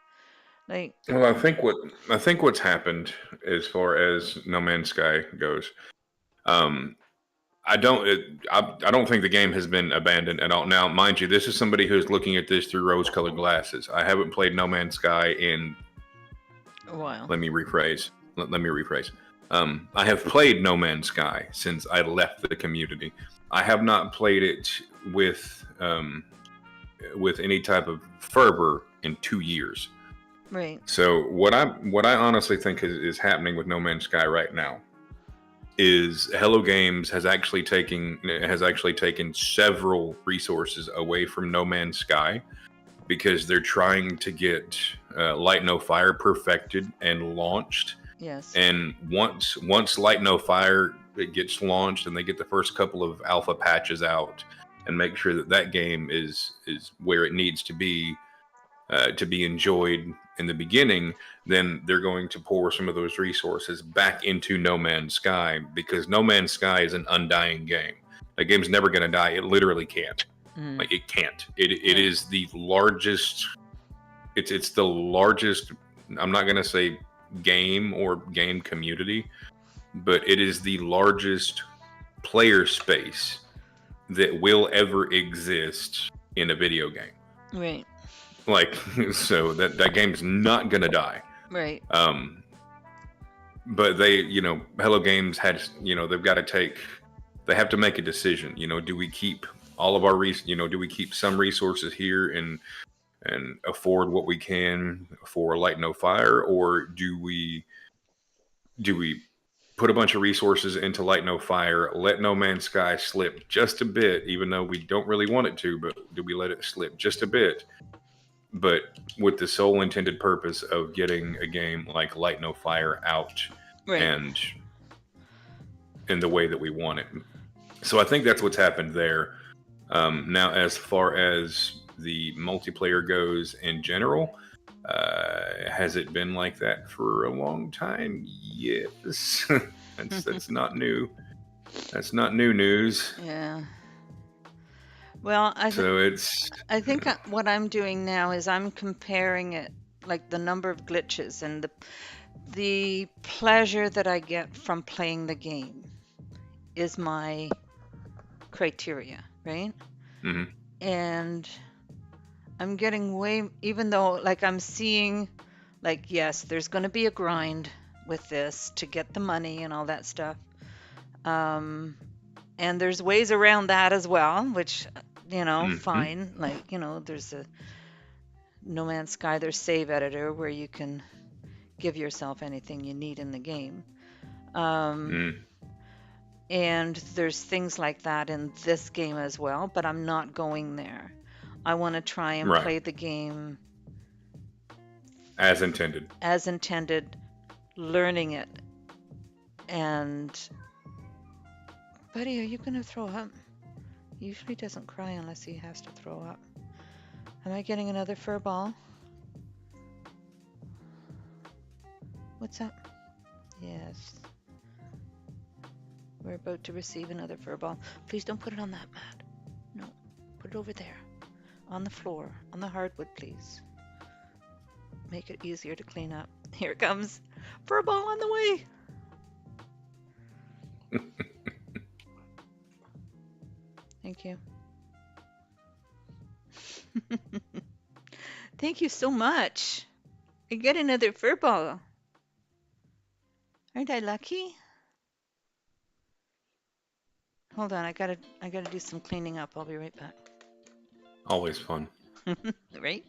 like, Well, I think what's happened as far as No Man's Sky goes, um, I don't think the game has been abandoned at all. Now, mind you, this is somebody who's looking at this through rose-colored glasses. I haven't played No Man's Sky in. a while. Let me rephrase. Let me rephrase. I have played No Man's Sky since I left the community. I have not played it with any type of fervor in 2 years. Right. So what I honestly think is happening with No Man's Sky right now is Hello Games has actually taken several resources away from No Man's Sky, because they're trying to get Light No Fire perfected and launched. Yes. And once Light No Fire it gets launched and they get the first couple of alpha patches out and make sure that that game is where it needs to be enjoyed in the beginning, then they're going to pour some of those resources back into No Man's Sky, because No Man's Sky is an undying game. That game's never going to die. It literally can't. Mm. Like, it can't. It Yeah. is the largest. It's the largest. I'm not going to say game or game community, but it is the largest player space that will ever exist in a video game. Right. Like, so that game's not gonna die. Right. Um, but Hello Games they've got to they have to make a decision. Do we keep all of our do we keep some resources here and afford what we can for Light No Fire, or do we put a bunch of resources into Light No Fire, let No Man's Sky slip just a bit, even though we don't really want it to, but do we let it slip just a bit, but with the sole intended purpose of getting a game like Light No Fire out Right. and in the way that we want it? So I think that's what's happened there. Now, as far as the multiplayer goes in general, has it been like that for a long time? Yes. that's not new. That's not new news. Yeah. Well, So it's I think what I'm doing now is I'm comparing it, like the number of glitches and the pleasure that I get from playing the game is my criteria, right? mhm. And I'm getting even though like I'm seeing, like, yes, there's going to be a grind with this to get the money and all that stuff. Um, and there's ways around that as well, which, Mm-hmm. fine. Like, there's a No Man's Sky, there's Save Editor where you can give yourself anything you need in the game. Um, Mm. and there's things like that in this game as well, but I'm not going there. I want to try and Right. play the game As intended. as intended, learning it. And, buddy, are you going to throw up? He usually doesn't cry unless he has to throw up. Am I getting another fur ball? What's up? Yes. We're about to receive another fur ball. Please don't put it on that mat. No, put it over there. On the floor, on the hardwood, please. Make it easier to clean up. Here it comes. Fur ball on the way. Thank you. Thank you so much. I get another fur ball. Aren't I lucky? Hold on, I gotta do some cleaning up. I'll be right back. Always fun. Right?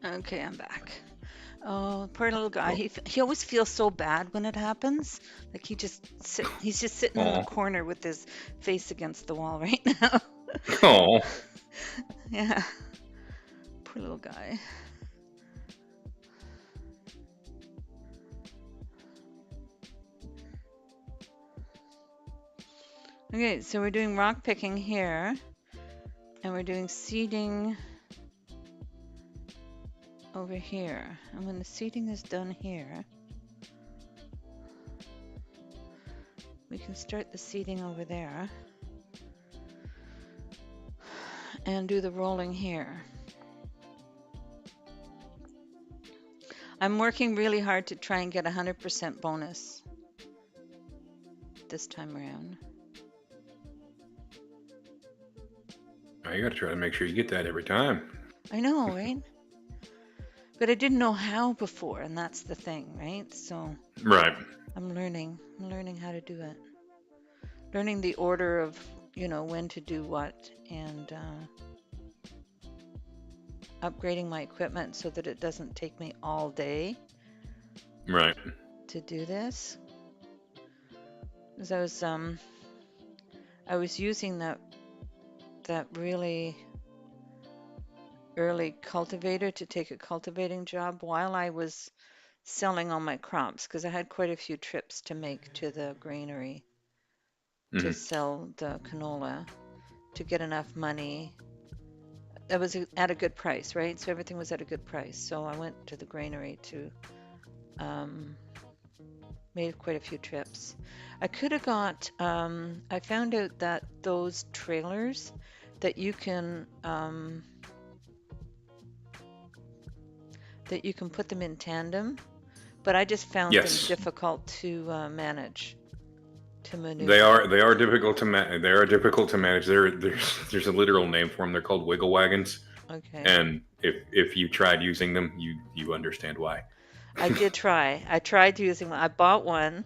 Okay, I'm back. Oh, poor little guy. Oh. He always feels so bad when it happens. Like he's just sitting in the Oh. corner with his face against the wall right now. Oh. Yeah. Poor little guy. Okay, so we're doing rock picking here, and we're doing seeding over here. And when the seeding is done here, we can start the seeding over there and do the rolling here. I'm working really hard to try and get 100% bonus this time around. You got to try to make sure you get that every time. I know, right? But I didn't know how before, and that's the thing, right? So Right. I'm learning how to do it. Learning the order of, when to do what, and upgrading my equipment so that it doesn't take me all day Right. to do this. Because I was using that really early cultivator to take a cultivating job while I was selling all my crops, because I had quite a few trips to make to the granary to Mm-hmm. sell the canola to get enough money. That was at a good price, right? So everything was at a good price. So I went to the granary to made quite a few trips. I could have got. I found out that those trailers that you can put them in tandem, but I just found them Yes. difficult to manage, to maneuver. They are difficult to manage. They are difficult to manage. There's a literal name for them. They're called wiggle wagons. Okay. And if you tried using them, you understand why. I did try. I tried using one. I bought one,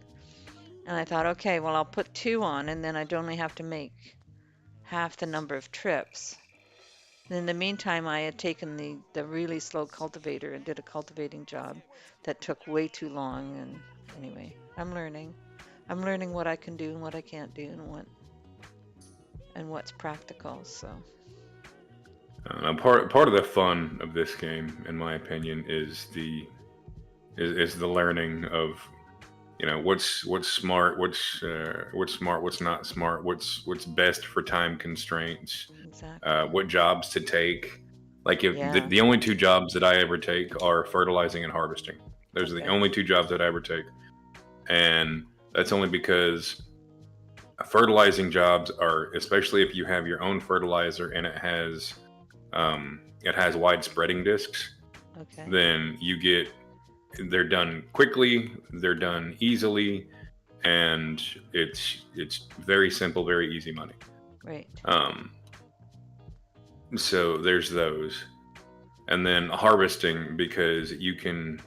and I thought, okay, well, I'll put two on, and then I'd only have to make half the number of trips. And in the meantime, I had taken the really slow cultivator and did a cultivating job that took way too long. And anyway, I'm learning. I'm learning what I can do and what I can't do, and what's practical. So Part of the fun of this game, in my opinion, is the learning of what's smart, what's smart, what's not smart, what's best for time constraints, Exactly. what jobs to take. Like if the, Yeah. the only two jobs that I ever take are fertilizing and harvesting. Those are the Okay. only two jobs that I ever take, and that's only because fertilizing jobs are, especially if you have your own fertilizer and it has wide spreading discs, Okay. then they're done quickly, they're done easily, and it's very simple, very easy money. Right. Um, so there's those, and then harvesting, because you can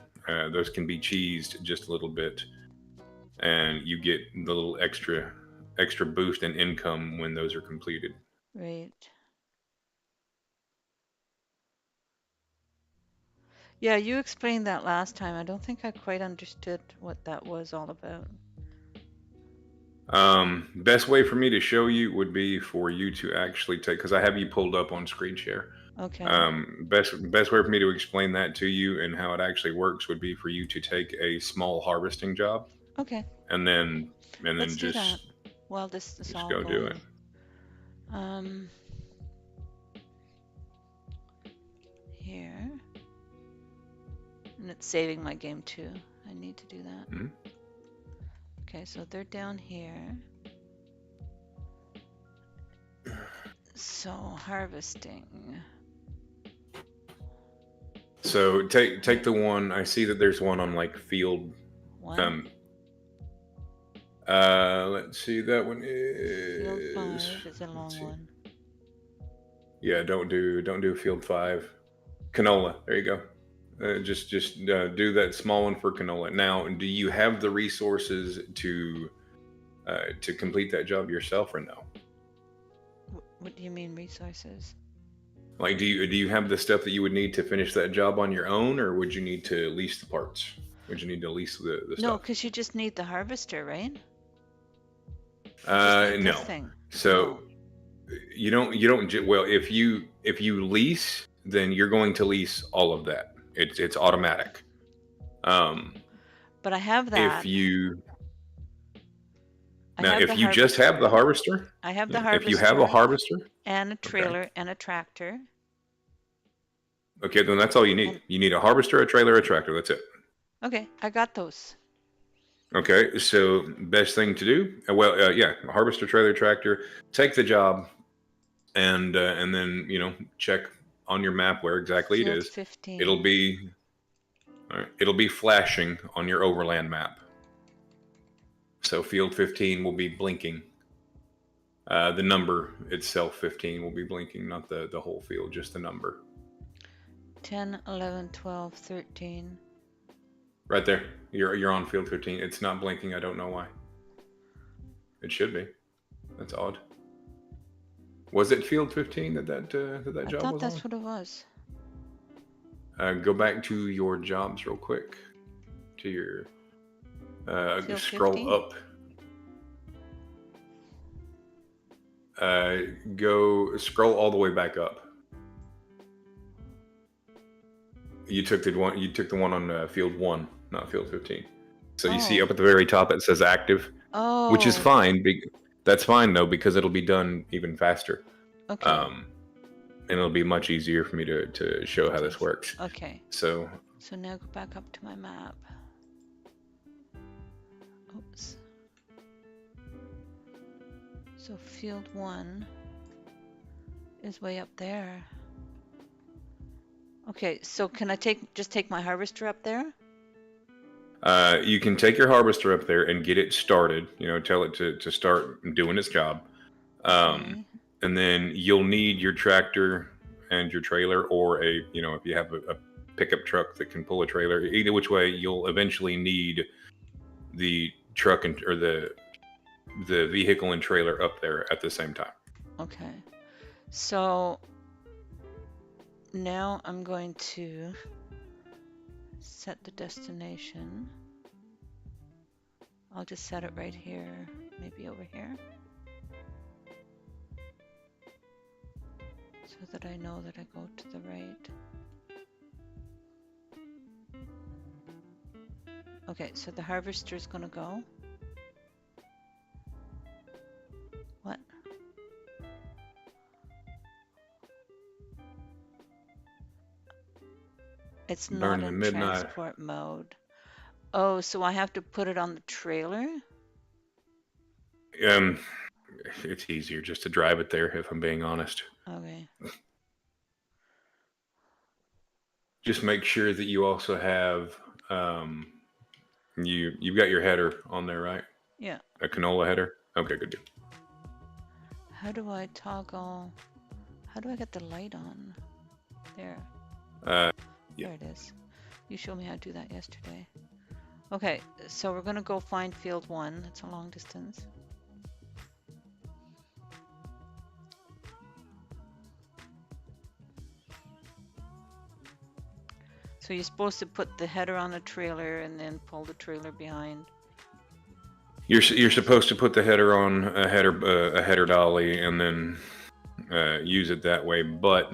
those can be cheesed just a little bit, and you get the little extra boost in income when those are completed. Right. Yeah, you explained that last time. I don't think I quite understood what that was all about. Best way for me to show you would be for you to actually take, because I have you pulled up on screen share. Okay. Best way for me to explain that to you and how it actually works would be for you to take a small harvesting job, Okay. and then Let's do that. just While this is all go do it. going. Um, Here. And it's saving my game too. I need to do that. Mhm. Okay, so they're down here. So harvesting. So take the one. I see that there's one on like field. One. Um, let's see. That one Field is. 5 is a Let's long see. one. Yeah, don't do field 5. Canola. There you go. Just do that small one for canola. Now, do you have the resources to complete that job yourself, or no? What do you mean resources? Like, do you have the stuff that you would need to finish that job on your own, or would you need to lease the parts? Would you need to lease the No, stuff? because you just need the harvester, right? You just need this No. thing. So No. well, if you lease, then you're going to lease all of that. It's automatic. Um, But I have if that. you I Now, have the if you just harvester. have the harvester, I have the yeah, if you have a harvester harvester, and a okay, trailer and a tractor. okay, then that's all you need. And You need a harvester, a trailer, a tractor. That's it. okay, I got those. Okay, so best thing to do, yeah, harvester, trailer, tractor. Take the job, and then check on your map where exactly it Field is. It'll 15. be all right, it'll be flashing on your overland map. So field 15 will be blinking. The number itself, 15, will be blinking, not the whole field, just the number. 10, 11, 12, 13. Right there. You're on field 15. It's not blinking. I don't know why. It should be. That's odd. Was it field 15 that I job thought was on? that's what it was. Go back to your jobs real quick. To your Field scroll 15? up. Go scroll all the way back up. You took the one. You took the one on field 1, not field 15. So you see Oh. up at the very top it says active, which is Oh, fine. That's fine though, because it'll be done even faster. okay. Um, and it'll be much easier for me to show how this works. Okay. So So now go back up to my map. Oops. So field 1 is way up there. Okay, so can I just take my harvester up there? you can take your harvester up there and get it started. Tell it to start doing its job. Okay. And then you'll need your tractor and your trailer, or if you have a pickup truck that can pull a trailer. Either which way, you'll eventually need the truck or the vehicle and trailer up there at the same time. Okay. So now I'm going to set the destination. I'll just set it right here, maybe over here, so that I know that I go to the right. Okay, so the harvester's gonna go. What? It's not Burning the in midnight. transport mode. Oh, so I have to put it on the trailer? Um, it's easier just to drive it there, if I'm being honest. Okay. Just make sure that you also have you've got your header on there, right? Yeah. A canola header. Okay, good deal. How do I toggle? How do I get the light on? There. Uh, yeah. There it is. You showed me how to do that yesterday. Okay, so we're gonna go find field one. It's a long distance. So you're supposed to put the header on a trailer and then pull the trailer behind. You're supposed to put the header on a header dolly and then use it that way. But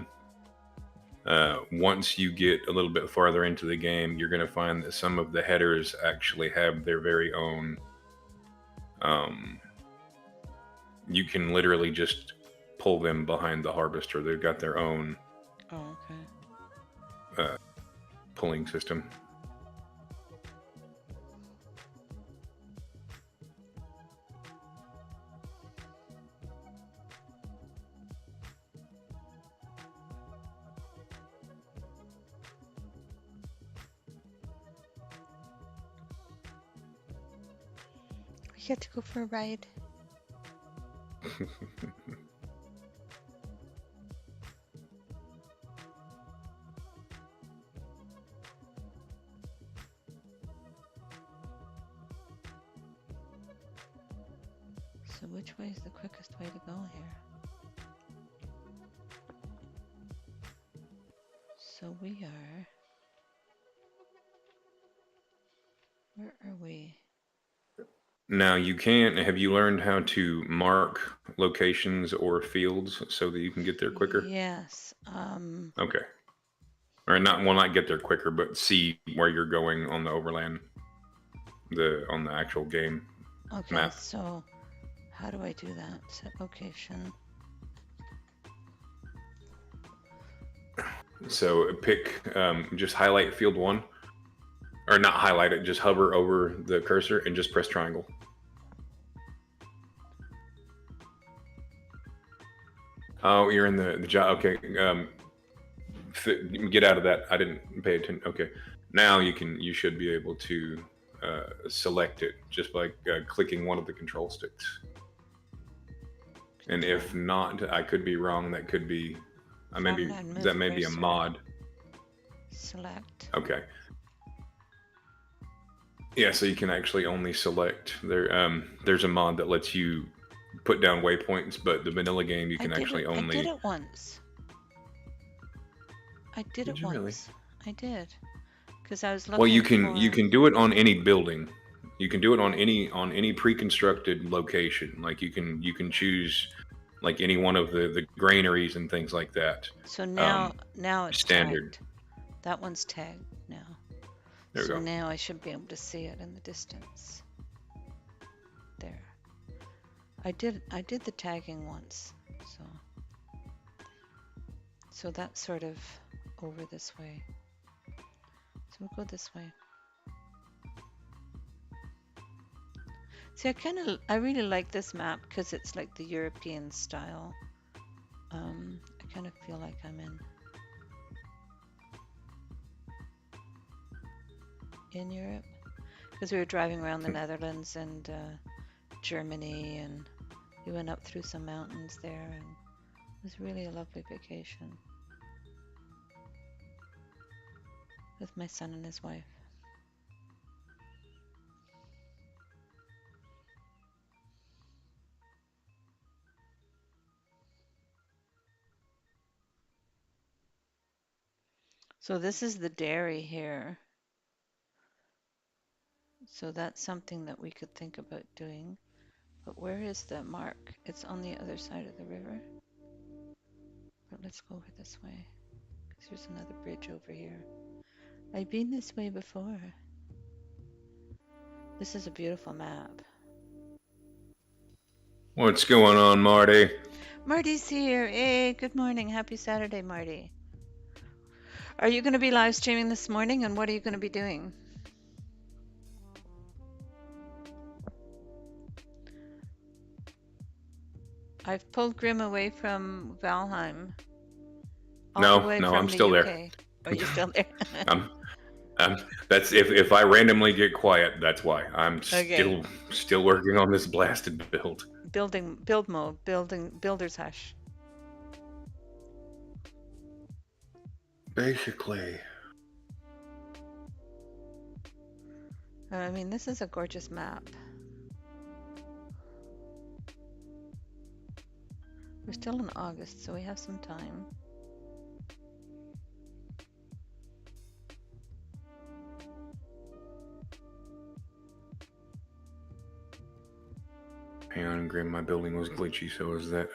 once you get a little bit farther into the game, you're going to find that some of the headers actually have their very own. Um, you can literally just pull them behind the harvester. They've got their own Oh, okay. pulling system. We get to go for a ride. So which way is the quickest way to go here? So we are. Where are we? Now you can. Have you learned how to mark locations or fields so that you can get there quicker? Yes. Okay. Or not, well, not get there quicker, but see where you're going on the overland, on the actual game Okay, map. so how do I do that? Set location. So pick, just highlight field one, or not highlight it, just hover over the cursor and just press triangle. Oh, you're in the job. Okay, get out of that. I didn't pay attention. Okay, now you should be able to select it just by clicking one of the control sticks. And if not, I could be wrong. That could be, maybe Farmland that move may be a cursor. mod. Select. Okay. Yeah, so you can actually only select there. There's a mod that lets you put down waypoints, but the vanilla game you I can did it. actually I did only. it once. I did Did it you really? once. I did. Because I was Well, looking you for. can do it on any building. You can do it on any pre-constructed location. Like you can choose like any one of the granaries and things like that. So Um, now it's Standard. tagged. That one's tagged now. There we So go. now I should be able to see it in the distance. There. I did the tagging once. So that's sort of over this way. So we'll go this way. See, I really like this map because it's like the European style. I kind of feel like I'm in Europe because we were driving around the Netherlands and Germany, and we went up through some mountains there, and it was really a lovely vacation with my son and his wife. So this is the dairy here. So that's something that we could think about doing. But where is the mark? It's on the other side of the river. But let's go over this way because there's another bridge over here. I've been this way before. This is a beautiful map. What's going on, Marty? Marty's here. Hey, good morning. Happy Saturday, Marty. Are you going to be live streaming this morning, and what are you going to be doing? I've pulled Grim away from Valheim, all the No, way no, from I'm the still there. UK. Are you still there? I'm, that's if I randomly get quiet, that's why. I'm Okay. still working on this blasted build. Build mode, builder's hush. Basically. I mean, this is a gorgeous map. We're still in August, so we have some time. Hang on, Grim, my building was glitchy, so is that.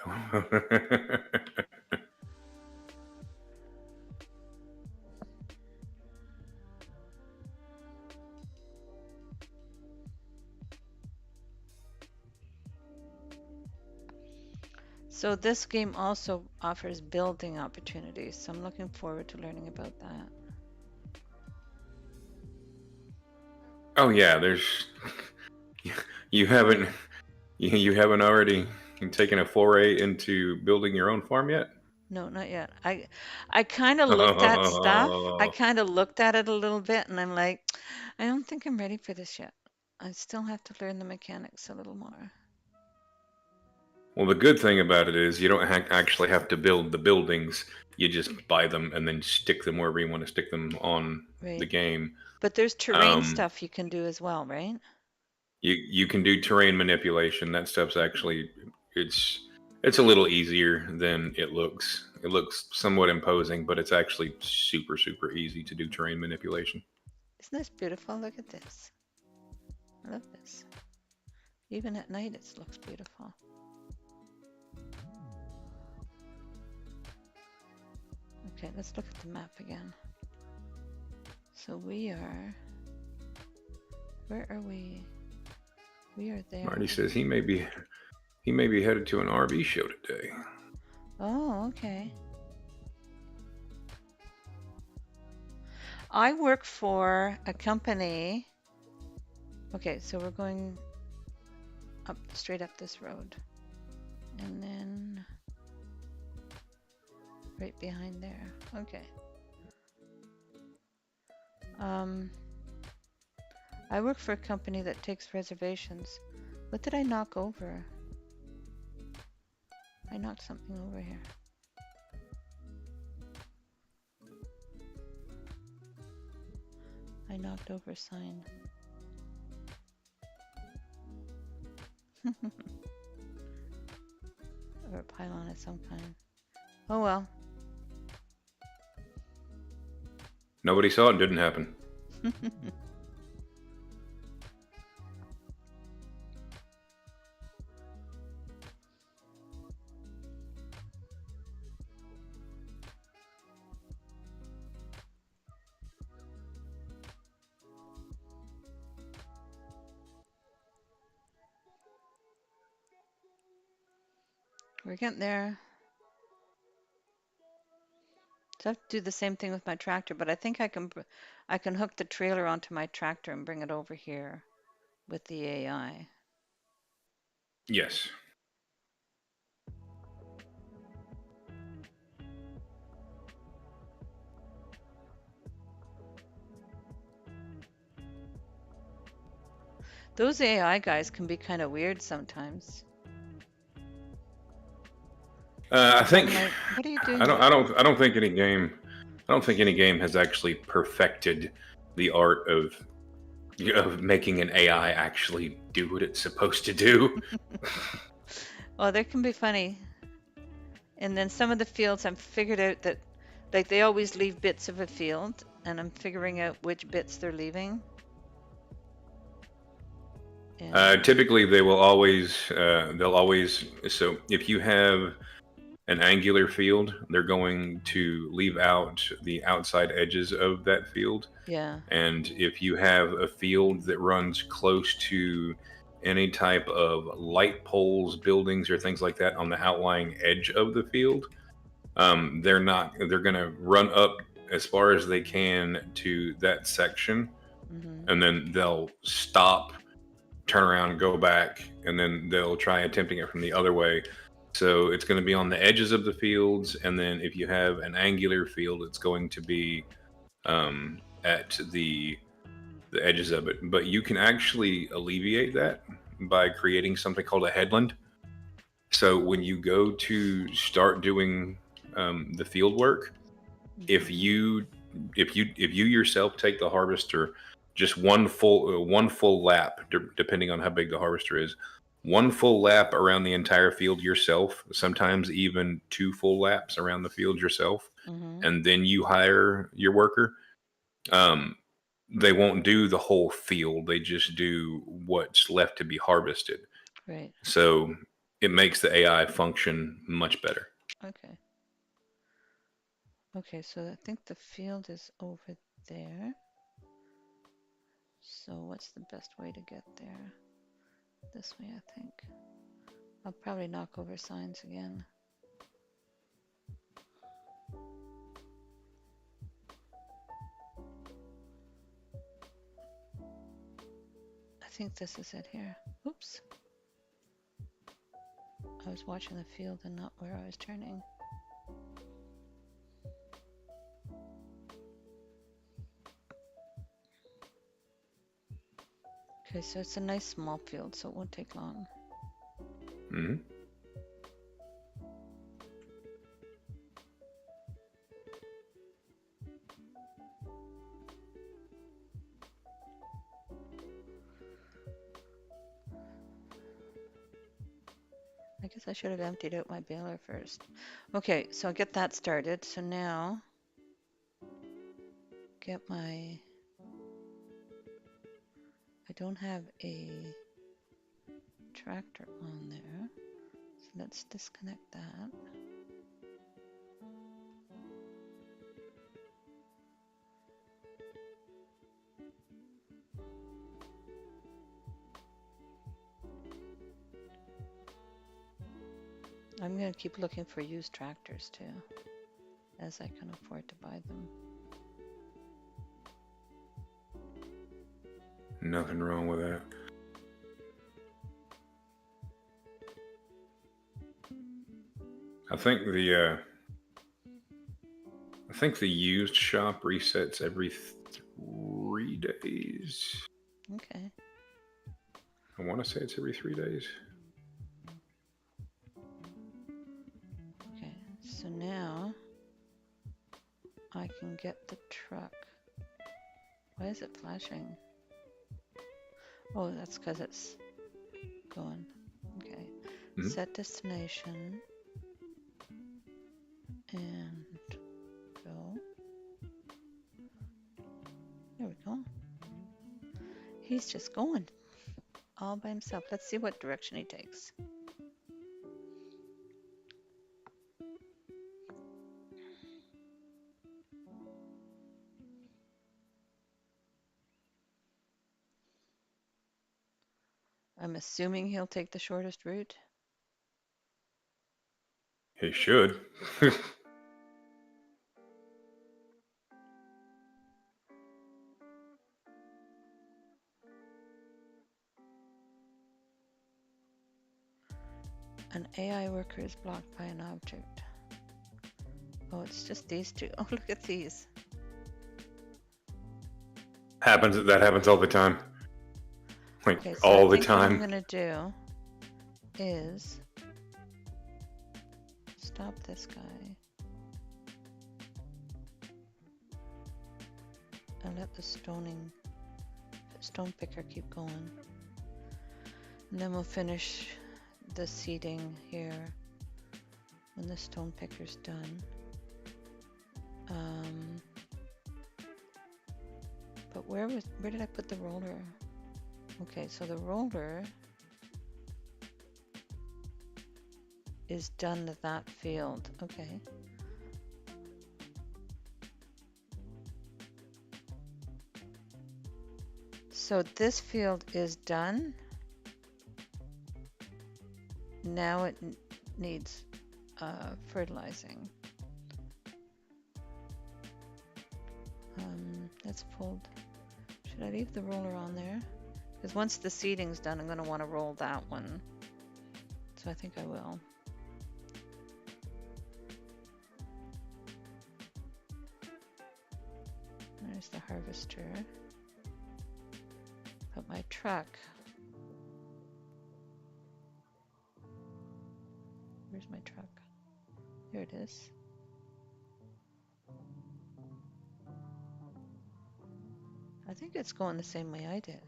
So this game also offers building opportunities, so I'm looking forward to learning about that. Oh yeah, there's. You haven't you haven't already taken a foray into building your own farm yet? No, not yet. I kind of looked at stuff. I kind of looked at it a little bit, and I'm like, I don't think I'm ready for this yet. I still have to learn the mechanics a little more. Well, the good thing about it is you don't actually have to build the buildings. You just buy them and then stick them wherever you want to stick them on the Right. game. But there's terrain Um, stuff you can do as well, right? you can do terrain manipulation. That stuff's actually it's a little easier than it looks. It looks somewhat imposing, but it's actually super easy to do terrain manipulation. Isn't this beautiful? Look at this. I love this. Even at night, it looks beautiful. Okay, let's look at the map again. So we are, where are we? We are there. Marty says he may be headed to an RV show today. Oh, okay. I work for a company. Okay, so we're going up straight up this road. And then right behind there. Okay. I work for a company that takes reservations. What did I knock over? I knocked something over here. I knocked over a sign. Or a pylon of some kind. Oh well. Nobody saw it. Didn't happen. We're getting there. So I have to do the same thing with my tractor, but I think I can hook the trailer onto my tractor and bring it over here with the AI. Yes. Those AI guys can be kind of weird sometimes. I think Like, what are you doing? I don't think any game has actually perfected the art of making an AI actually do what it's supposed to do. Oh, they can be funny. And then some of the fields I've figured out that like they always leave bits of a field, and I'm figuring out which bits they're leaving. Typically, they'll always. So if you have an angular field, they're going to leave out the outside edges of that field. Yeah. And if you have a field that runs close to any type of light poles, buildings, or things like that on the outlying edge of the field, they're going to run up as far as they can to that section, Mm-hmm. and then they'll stop, turn around, go back, and then they'll try attempting it from the other way. So it's going to be on the edges of the fields, and then if you have an angular field, it's going to be at the edges of it. But you can actually alleviate that by creating something called a headland. So when you go to start doing the field work, if Mm-hmm. you if you yourself take the harvester just one full lap, depending on how big the harvester is, one full lap around the entire field yourself, sometimes even two full laps around the field yourself, Mm-hmm. and then you hire your worker. Um, they won't do the whole field; they just do what's left to be harvested. Right. So it makes the AI function much better. Okay. Okay, so I think the field is over there. So what's the best way to get there? This way, I think. I'll probably knock over signs again. I think this is it here. Oops. I was watching the field and not where I was turning. Okay, so it's a nice small field, so it won't take long. Hmm. I guess I should have emptied out my baler first. Okay, so I'll get that started. So now, get my... I don't have a tractor on there. So let's disconnect that. I'm going to keep looking for used tractors too, as I can afford to buy them. Nothing wrong with that. I think the used shop resets every 3 days. Okay. I want to say it's every 3 days. Okay, so now I can get the truck. Why is it flashing? Oh, that's because it's going. Okay. Mhm. Set destination and go. There we go. He's just going all by himself. Let's see what direction he takes. I'm assuming he'll take the shortest route. He should. An AI worker is blocked by an object. Oh, it's just these two. Oh, look at these. That happens all the time. Like Okay, so I all the think what I'm time. going to do is stop this guy and let the stone picker keep going. And then we'll finish the seeding here when the stone picker's done. But where did I put the roller? Okay, so the roller is done to that field. Okay. So this field is done. Now it needs fertilizing. That's pulled. Should I leave the roller on there? Because once the seeding's done, I'm going to want to roll that one. So I think I will. There's the harvester. Put my truck. Where's my truck? There it is. I think it's going the same way I did.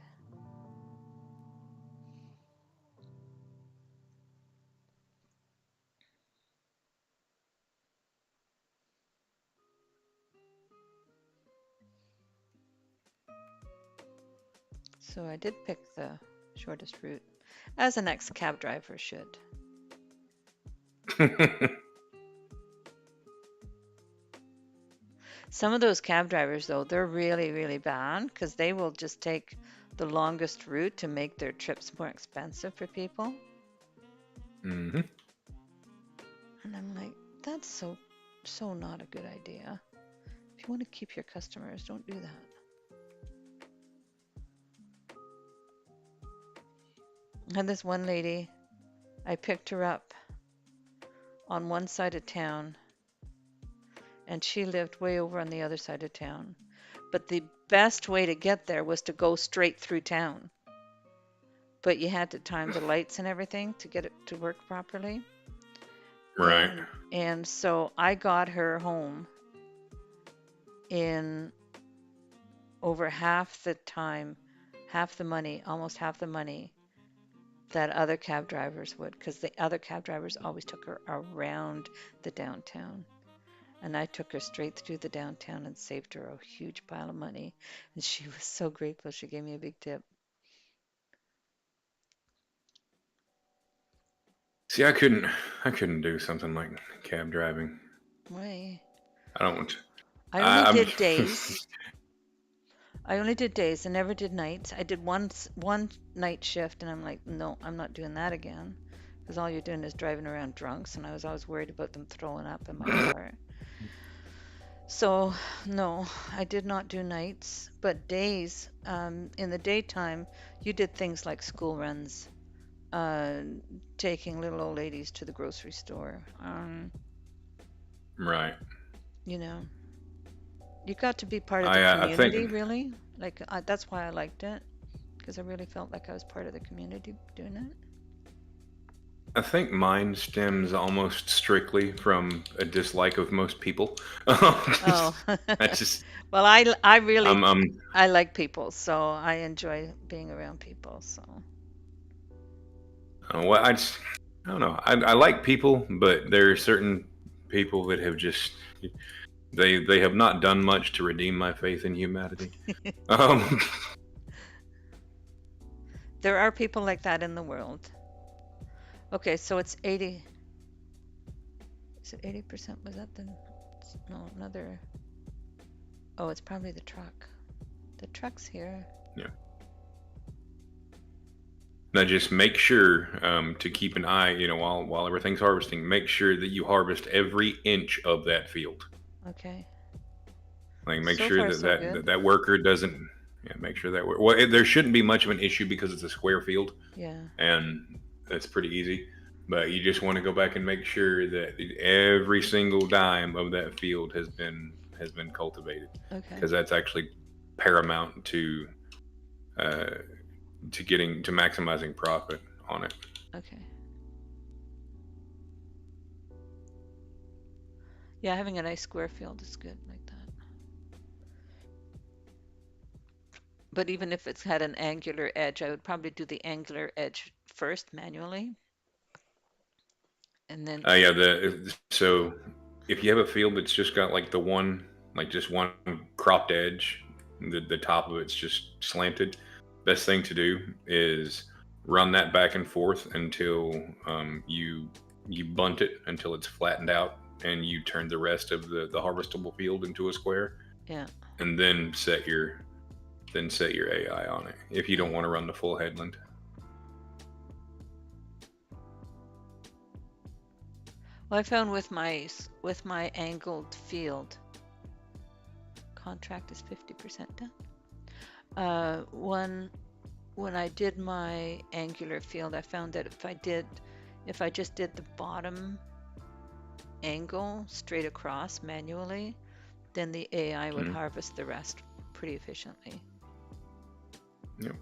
So I did pick the shortest route, as an ex-cab driver should. Some of those cab drivers, though, they're really, really bad because they will just take the longest route to make their trips more expensive for people. Mm-hmm. And I'm like, that's so not a good idea. If you want to keep your customers, don't do that. I had this one lady, I picked her up on one side of town, and she lived way over on the other side of town. But the best way to get there was to go straight through town. But you had to time the lights and everything to get it to work properly. Right. And so I got her home in over half the time, half the money, almost half the money that other cab drivers would, because the other cab drivers always took her around the downtown. And I took her straight through the downtown and saved her a huge pile of money. And she was so grateful. She gave me a big tip. See, I couldn't do something like cab driving. Why? I don't. I only I'm. did days. I only did days. I never did nights. I did one night shift, and I'm like, no, I'm not doing that again, because all you're doing is driving around drunks, and I was always worried about them throwing up in my car. So no, I did not do nights, but days. In the daytime, you did things like school runs, uh, taking little old ladies to the grocery store. Right. You know, you got to be part of the I community, think really. Like that's why I liked it, because I really felt like I was part of the community doing it. I think mine stems almost strictly from a dislike of most people. Oh, I just well, I really I'm I like people, so I enjoy being around people. So well, I don't know. I like people, but there are certain people that have just they have not done much to redeem my faith in humanity. Um, there are people like that in the world. Okay, so it's 80. Is it 80%? Was that the no another? Oh, it's probably the truck. The truck's here. yeah. Now just make sure to keep an eye, while everything's harvesting, make sure that you harvest every inch of that field. Okay. Like make So sure far, that so good. that worker doesn't. Yeah, make sure that well, there shouldn't be much of an issue because it's a square field, Yeah. and that's pretty easy. But you just want to go back and make sure that every single dime of that field has been cultivated, Okay. because that's actually paramount uh, to maximizing profit on it. Okay. Yeah, having a nice square field is good like that. But even if it's had an angular edge, I would probably do the angular edge first manually, and then Yeah. So if you have a field that's just got like just one cropped edge, the top of it's just slanted. Best thing to do is run that back and forth until you you bunt it until it's flattened out, and you turn the rest of the harvestable field into a square, Yeah. and then set your AI on it if you don't want to run the full headland. Well, I found with my angled field, contract is 50% done. When I did my angular field, I found that if I just did the bottom angle straight across manually, then the AI would harvest the rest pretty efficiently. Yep.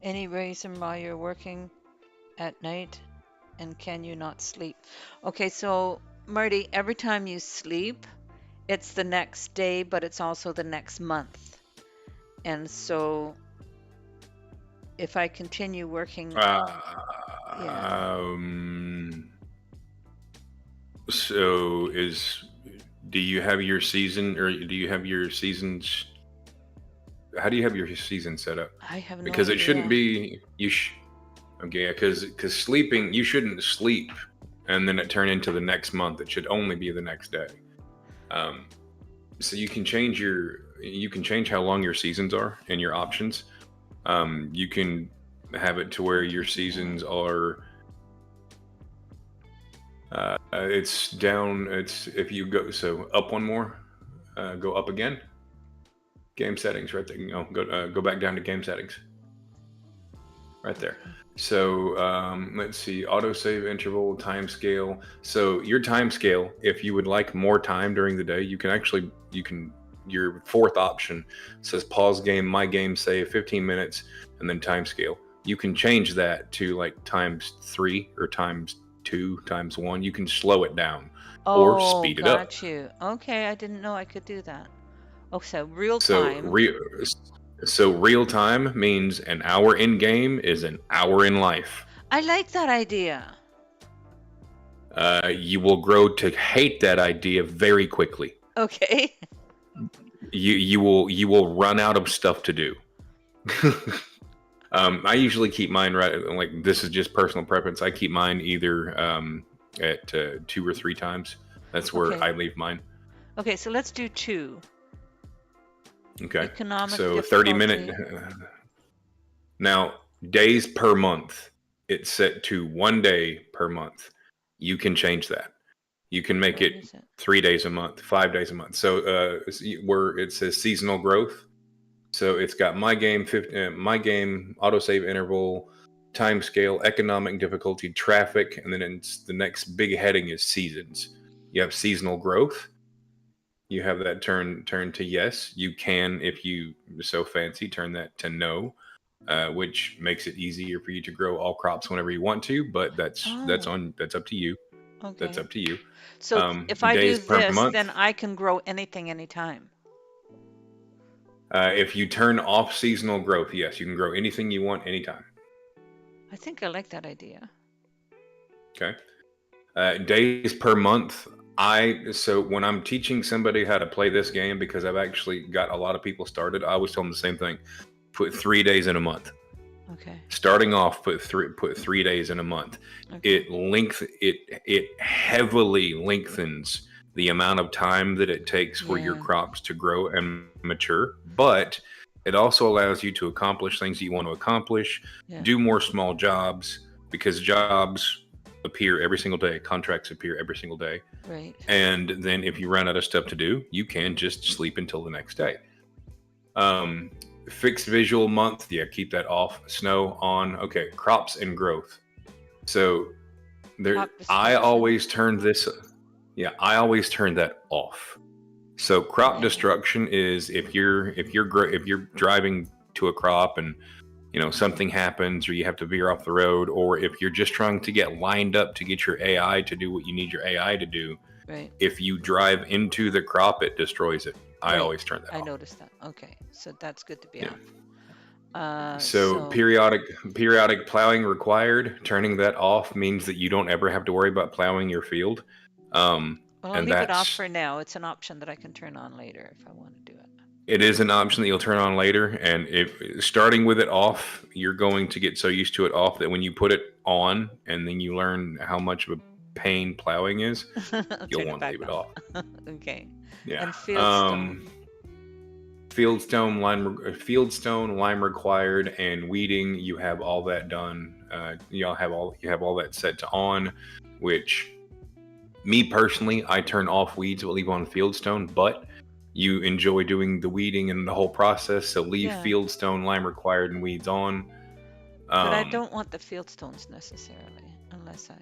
Any reason why you're working at night and can you not sleep? Okay, so Marty, every time you sleep, it's the next day, but it's also the next month. And so if I continue working, yeah. So do you have your season, or do you have your seasons? How do you have your season set up? I have no Because it shouldn't idea. be okay. Because sleeping, you shouldn't sleep and then it turn into the next month. It should only be the next day. So you can change how long your seasons are in your options. You can have it to where your seasons are. It's down. It's if you go up one more, go up again. Game settings, right there. No, go back down to game settings. Right there. Okay. So let's see, autosave interval, time scale. So your time scale, if you would like more time during the day, you can your fourth option says pause game, my game save 15 minutes, and then time scale. You can change that to like ×3 or ×2, ×1. You can slow it down or Oh, speed it up. got you. Okay, I didn't know I could do that. Oh, so real So time. real time means an hour in game is an hour in life. I like that idea. You will grow to hate that idea very quickly. Okay. You will run out of stuff to do. I usually keep mine right. Like this is just personal preference. I keep mine either at 2 or 3 times. That's where Okay. I leave mine. Okay, so let's do 2. Okay. Economic So difficulty. 30-minute. Now days per month. It's set to 1 day per month. You can change that. You can make What it is it? 3 days a month, 5 days a month. So where it says seasonal growth. So it's got my game, autosave interval, time scale, economic difficulty, traffic, and then the next big heading is seasons. You have seasonal growth. You have that turn to yes. You can, if you so fancy, turn that to no, which makes it easier for you to grow all crops whenever you want to. But that's up to you. Okay. That's up to you. So if I do Days per this, month. then I can grow anything anytime. If you turn off seasonal growth, yes, you can grow anything you want anytime. I think I like that idea. Okay. Days per month. So when I'm teaching somebody how to play this game, because I've actually got a lot of people started, I always tell them the same thing: put 3 days in a month. Okay. Starting off, put 3 days in a month. Okay. It heavily lengthens the amount of time that it takes for your crops to grow and mature, but it also allows you to accomplish things that you want to accomplish, do more small jobs, because jobs appear every single day, contracts appear every single day. Right. And then if you run out of stuff to do, you can just sleep until the next day. Fixed visual month, yeah, keep that off. Snow on. Okay, crops and growth. So I always turn that off. So crop destruction is if you're driving to a crop and something happens, or you have to veer off the road, or if you're just trying to get lined up to get your AI to do what you need your AI to do. Right. If you drive into the crop, it destroys it. I always turn that off. I noticed that. Okay, so that's good to be off. So periodic plowing required. Turning that off means that you don't ever have to worry about plowing your field. Well, I'll And leave it off that's for now. It's an option that I can turn on later if I want to do it. it is an option that you'll turn on later. And if starting with it off, you're going to get so used to it off that when you put it on and then you learn how much of a pain plowing is, I'll you'll turn it want to back leave it on. off. Okay. Yeah. And Fieldstone. Fieldstone, lime required, and weeding. You have all that done. You have all that set to on, which me personally, I turn off weeds but leave on fieldstone. But you enjoy doing the weeding and the whole process, so leave Yeah. fieldstone, lime required, and weeds on. But I Um, don't want the Fieldstones necessarily, unless I,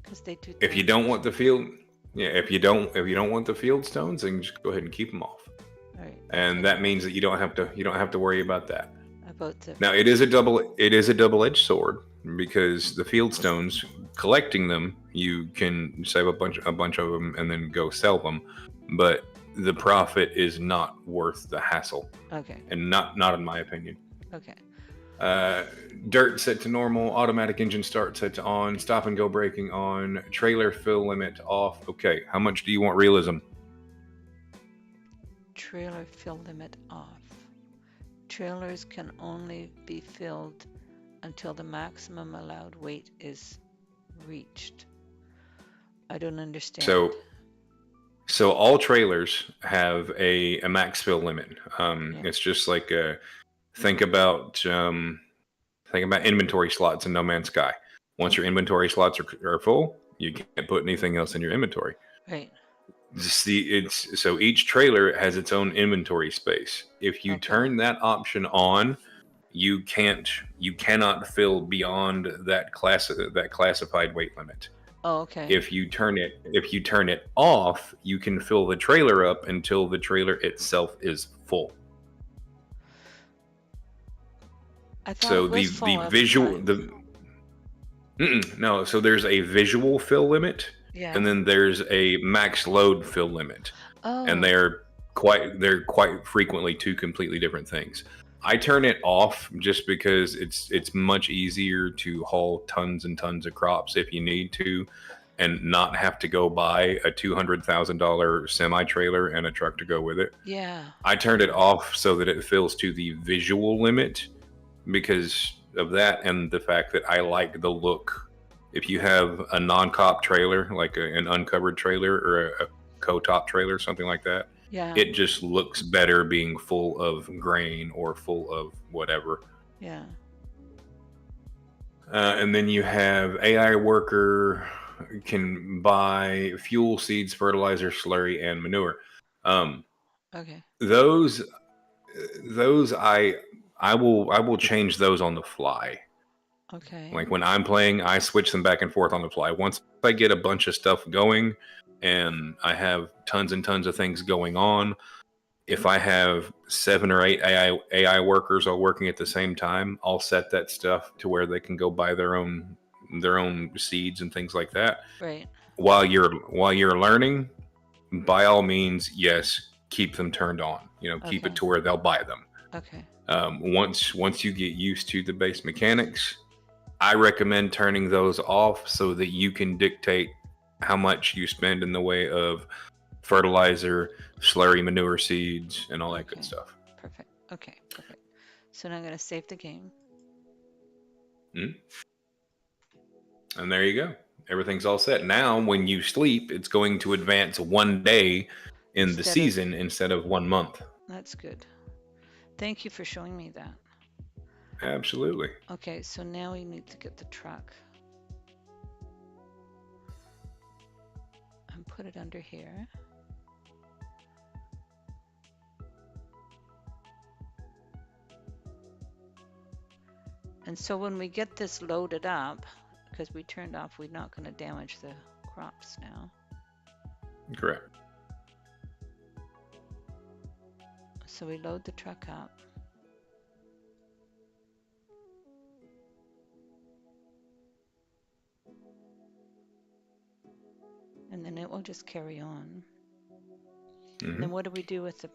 because they do if you don't damage. want the field, yeah, if you don't want the fieldstones, then just go ahead and keep them off. All right. And Perfect. that means that you don't have to worry about that. About the. Now it is a double-edged sword because the field stones, collecting them, you can save a bunch of them and then go sell them, but the profit is not worth the hassle, Okay. and not in my opinion. Okay. Uh, Dirt set to normal, automatic engine start set to on, stop and go braking on, trailer fill limit off. Okay, how much do you want realism? Trailer fill limit off. Trailers can only be filled until the maximum allowed weight is reached. I don't understand. So So all trailers have a max fill limit. Yeah. It's just like think about um, think about inventory slots in No Man's Sky. Once your Okay. inventory slots are full, you can't put anything else in your inventory. Right. It's so each trailer has its own inventory space. If you Okay. turn that option on, you cannot fill beyond that classified weight limit. Oh, okay. If you turn it off, you can fill the trailer up until the trailer itself is full. I thought So it the was the full all the visual time. the no, so there's a visual fill limit, and Yeah. then there's a max load fill limit, and Oh, they're quite frequently two completely different things. I turn it off just because it's much easier to haul tons and tons of crops if you need to, and not have to go buy a $200,000 semi trailer and a truck to go with it. yeah. I turned it off so that it fills to the visual limit because of that and the fact that I like the look. If you have a non-cop trailer, like an uncovered trailer or a co-top trailer, something like that, Yeah. it just looks better being full of grain or full of whatever. Yeah. And then you have AI worker can buy fuel, seeds, fertilizer, slurry, and manure. Um, Okay. those those I will change those on the fly. Okay. Like when I'm playing, I switch them back and forth on the fly. Once I get a bunch of stuff going and I have tons and tons of things going on, if I have 7 or 8 AI workers all working at the same time, I'll set that stuff to where they can go buy their own seeds and things like that. Right. While you're learning, by all means, yes, keep them turned on. Keep it Okay. to where they'll buy them. Okay. Once you get used to the base mechanics, I recommend turning those off so that you can dictate how much you spend in the way of fertilizer, slurry, manure, seeds, and all that good Okay. stuff. Perfect. Okay. Perfect. So now I'm going to save the game Mm. And there you go. Everything's all set. Now, when you sleep, it's going to advance one day in the instead of. season instead of 1 month. That's good. Thank you for showing me that. Absolutely. Okay. So now we need to get the truck and put it under here. And so when we get this loaded up, because we turned off, we're not going to damage the crops now. Correct. So we load the truck up. And then it will just carry on. And then Hmm. what do we do with it?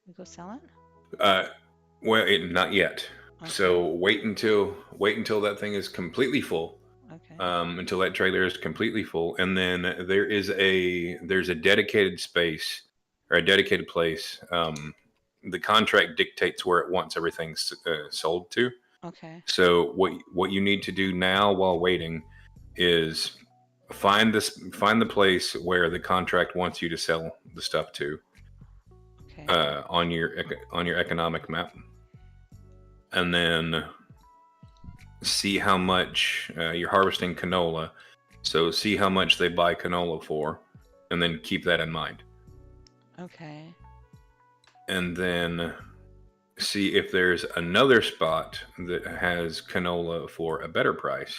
We go sell it? Uh, well, not yet. Okay. So wait until that thing is completely full, Okay. until that trailer is completely full, and then there's a dedicated space or a dedicated place. The contract dictates where it wants everything sold to. Okay. So what you need to do now while waiting is find the place where the contract wants you to sell the stuff to Okay. on your economic map, and then see how much you're harvesting canola. So see how much they buy canola for, and then keep that in mind. Okay. And then see if there's another spot that has canola for a better price.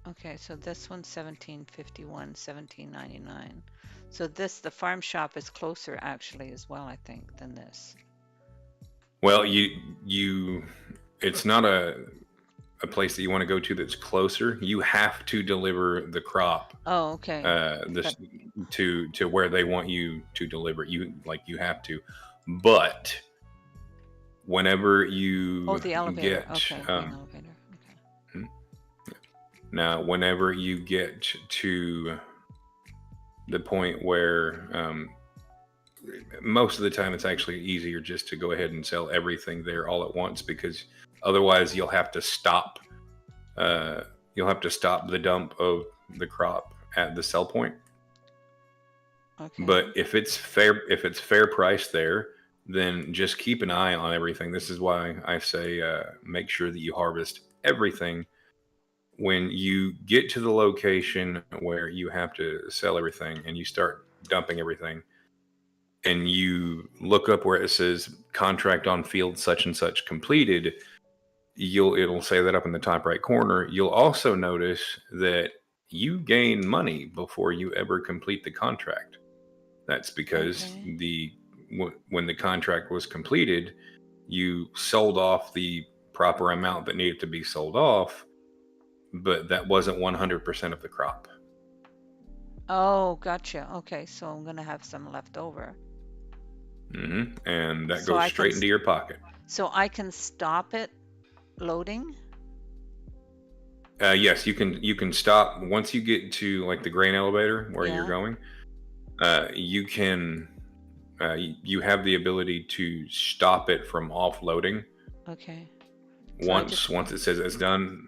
Okay, so this one's 1751, 1799. So this, the farm shop is closer actually as well, I think, than this. Well, you it's not a place that you want to go to that's closer. You have to deliver the crop Oh, okay. this But to where they want you to deliver. You have to. But whenever oh, you the elevator. get Okay, grain elevator. Okay. now whenever you get to the point where most of the time it's actually easier just to go ahead and sell everything there all at once, because otherwise uh, you'll have to stop the dump of the crop at the sell point. But Okay. if it's fair price there, then just keep an eye on everything. This is why I say make sure that you harvest everything when you get to the location where you have to sell everything and you start dumping everything, and you look up where it says contract on field such and such completed, it'll say that up in the top right corner. You'll also notice that you gain money before you ever complete the contract. That's because Okay. when the contract was completed, you sold off the proper amount that needed to be sold off, but that wasn't 100% of the crop. Oh, gotcha. Okay, so I'm gonna have some left over. And that So goes I can straight into your pocket. so I can stop it loading? Yes, you can stop once you get to like the grain elevator where you're Yeah. going. You can you have the ability to stop it from offloading Okay. So I just once it says it's done.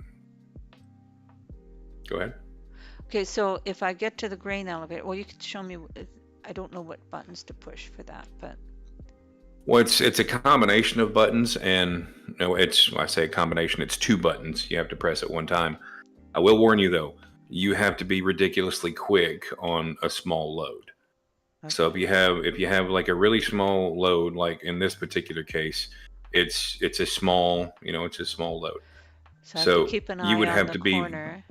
Go ahead. okay, so if I get to the grain elevator, well, you could show me, I don't know what buttons to push for that, but Well, it's a combination of buttons, and no, it's when I say a combination, it's two buttons. You have to press at one time. I will warn you though, you have to be ridiculously quick on a small load. So okay. if you have like a really small load, like in this particular case, it's a small, it's a small load. So I have to So keep an you eye would on have the to be, corner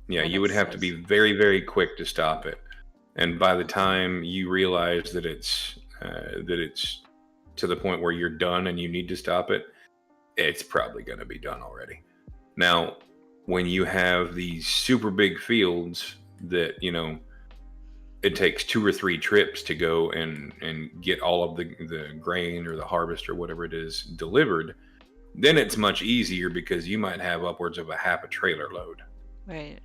yeah, when you it would have to be says, very quick to stop it. And by the okay. time you realize that it's to the point where you're done and you need to stop it, it's probably going to be done already. Now, when you have these super big fields that it takes 2 or 3 trips to go and get all of the grain or the harvest or whatever it is delivered, then it's much easier because you might have upwards of a half a trailer load Right.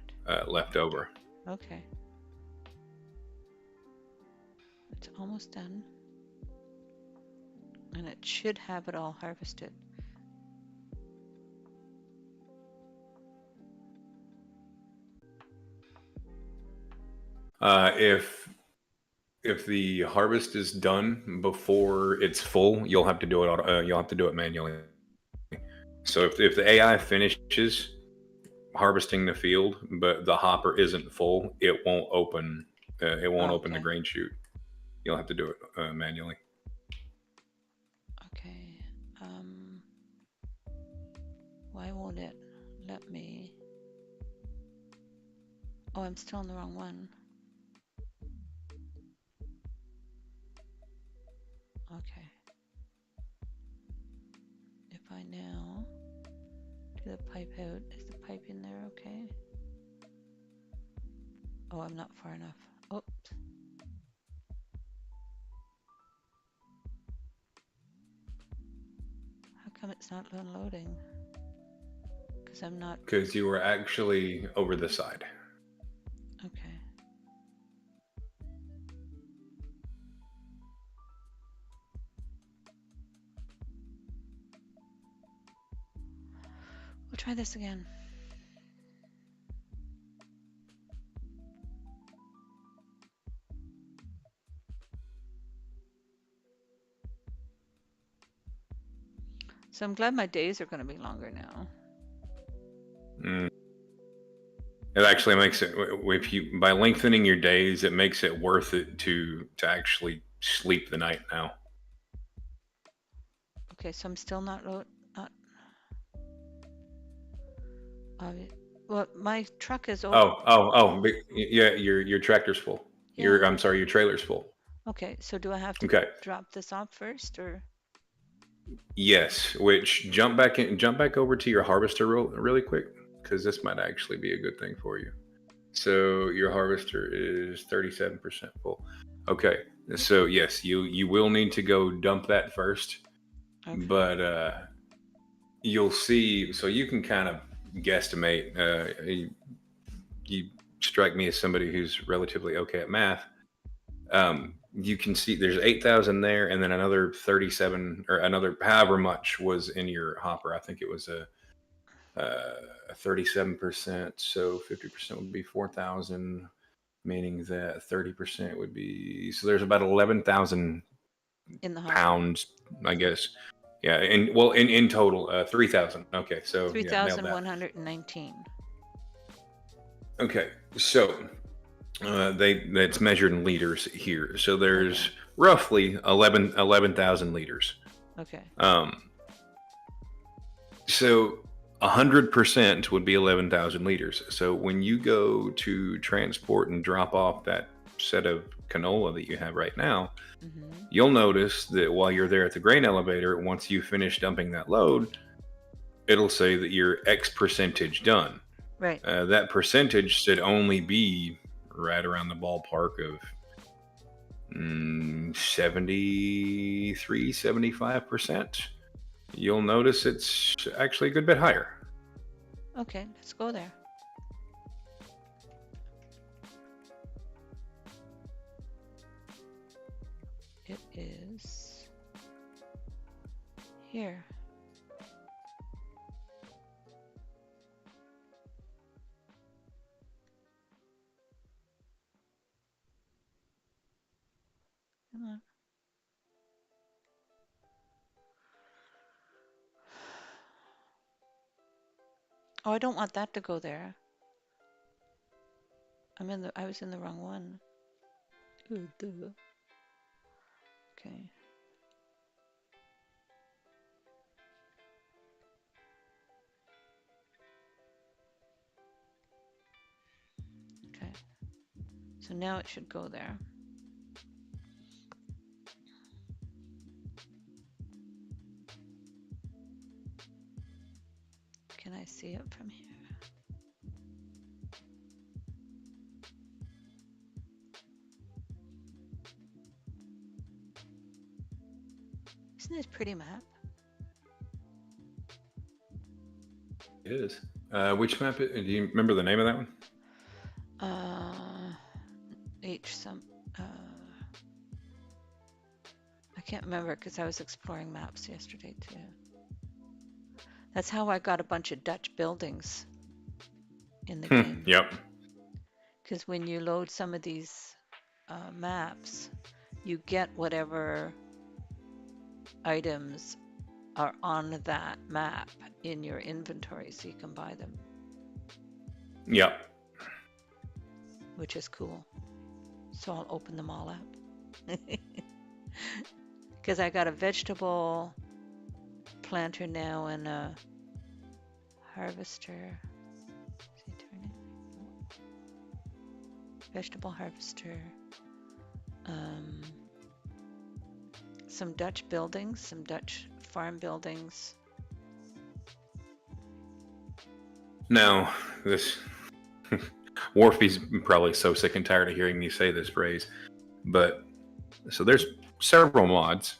left over. Okay. It's almost done. And it should have it all harvested. If the harvest is done before it's full, you'll have to do it manually. So if the AI finishes harvesting the field, but the hopper isn't full, it won't open. It won't Oh, open the okay. grain chute. You'll have to do it manually. Okay. Why won't it let me? Oh, I'm still on the wrong one. Okay. If I now do the pipe out, is the pipe in there okay? Oh, I'm not far enough. Oops. How come it's not unloading? Because I'm not. Because you were actually over the side. Okay. We'll try this again. So I'm glad my days are going to be longer now. Mm. It actually makes it, if you, by lengthening your days, it makes it worth it to actually sleep the night now. Okay, so I'm still not not. Well, my truck is over. Yeah, your tractor's full. Yeah. I'm sorry, your trailer's full. Okay, so do I have to Okay. drop this off first, or? Yes, which jump back over to your harvester really quick, because this might actually be a good thing for you. So your harvester is 37% full. Okay, so yes, you will need to go dump that first, Okay. but you'll see. So you can kind of guesstimate. You strike me as somebody who's relatively okay at math. You can see there's 8,000 there, and then another 37 or another however much was in your hopper. I think it was a 37%. So 50% would be 4,000, meaning that 30% would be, so there's about 11,000 in the hopper. pounds, I guess. Yeah, in total, 3,000. Okay, so yeah, nailed that. 3,119. Okay, so that's measured in liters here. So there's Okay. roughly 11,000 liters. Okay. So 100% would be 11,000 liters. So when you go to transport and drop off that set of canola that you have right now, you'll notice that while you're there at the grain elevator, once you finish dumping that load, it'll say that you're X percentage done. Right. That percentage should only be right around the ballpark of 73, 75%. You'll notice it's actually a good bit higher. Okay, let's go there. It is here. Come on. Oh, I don't want that to go there. I was in the wrong one. Ooh, duh. Okay. Okay. So now it should go there. Can I see it from here? Isn't this a pretty map? It is. Which map? Do you remember the name of that one? I can't remember because I was exploring maps yesterday too. That's how I got a bunch of Dutch buildings in the game. Yep. Because when you load some of these maps, you get whatever items are on that map in your inventory so you can buy them. Yep. Which is cool. So I'll open them all up. Because I got a vegetable planter now and a harvester. Is he turning? Vegetable harvester. Some Dutch buildings, some Dutch farm buildings. Now, this Warfy's probably so sick and tired of hearing me say this phrase, but so there's several mods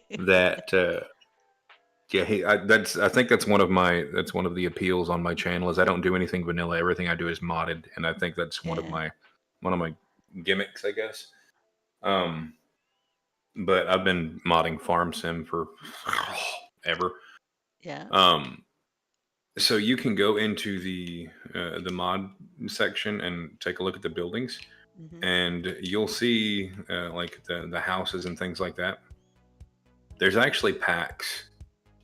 that Yeah, I think that's one of the appeals on my channel is I don't do anything vanilla. Everything I do is modded, and I think that's Yeah. one of my gimmicks, I guess. Um, but I've been modding Farm Sim for ever. Yeah. Um, so you can go into the mod section and take a look at the buildings, Mm-hmm. and you'll see like the houses and things like that. There's actually packs,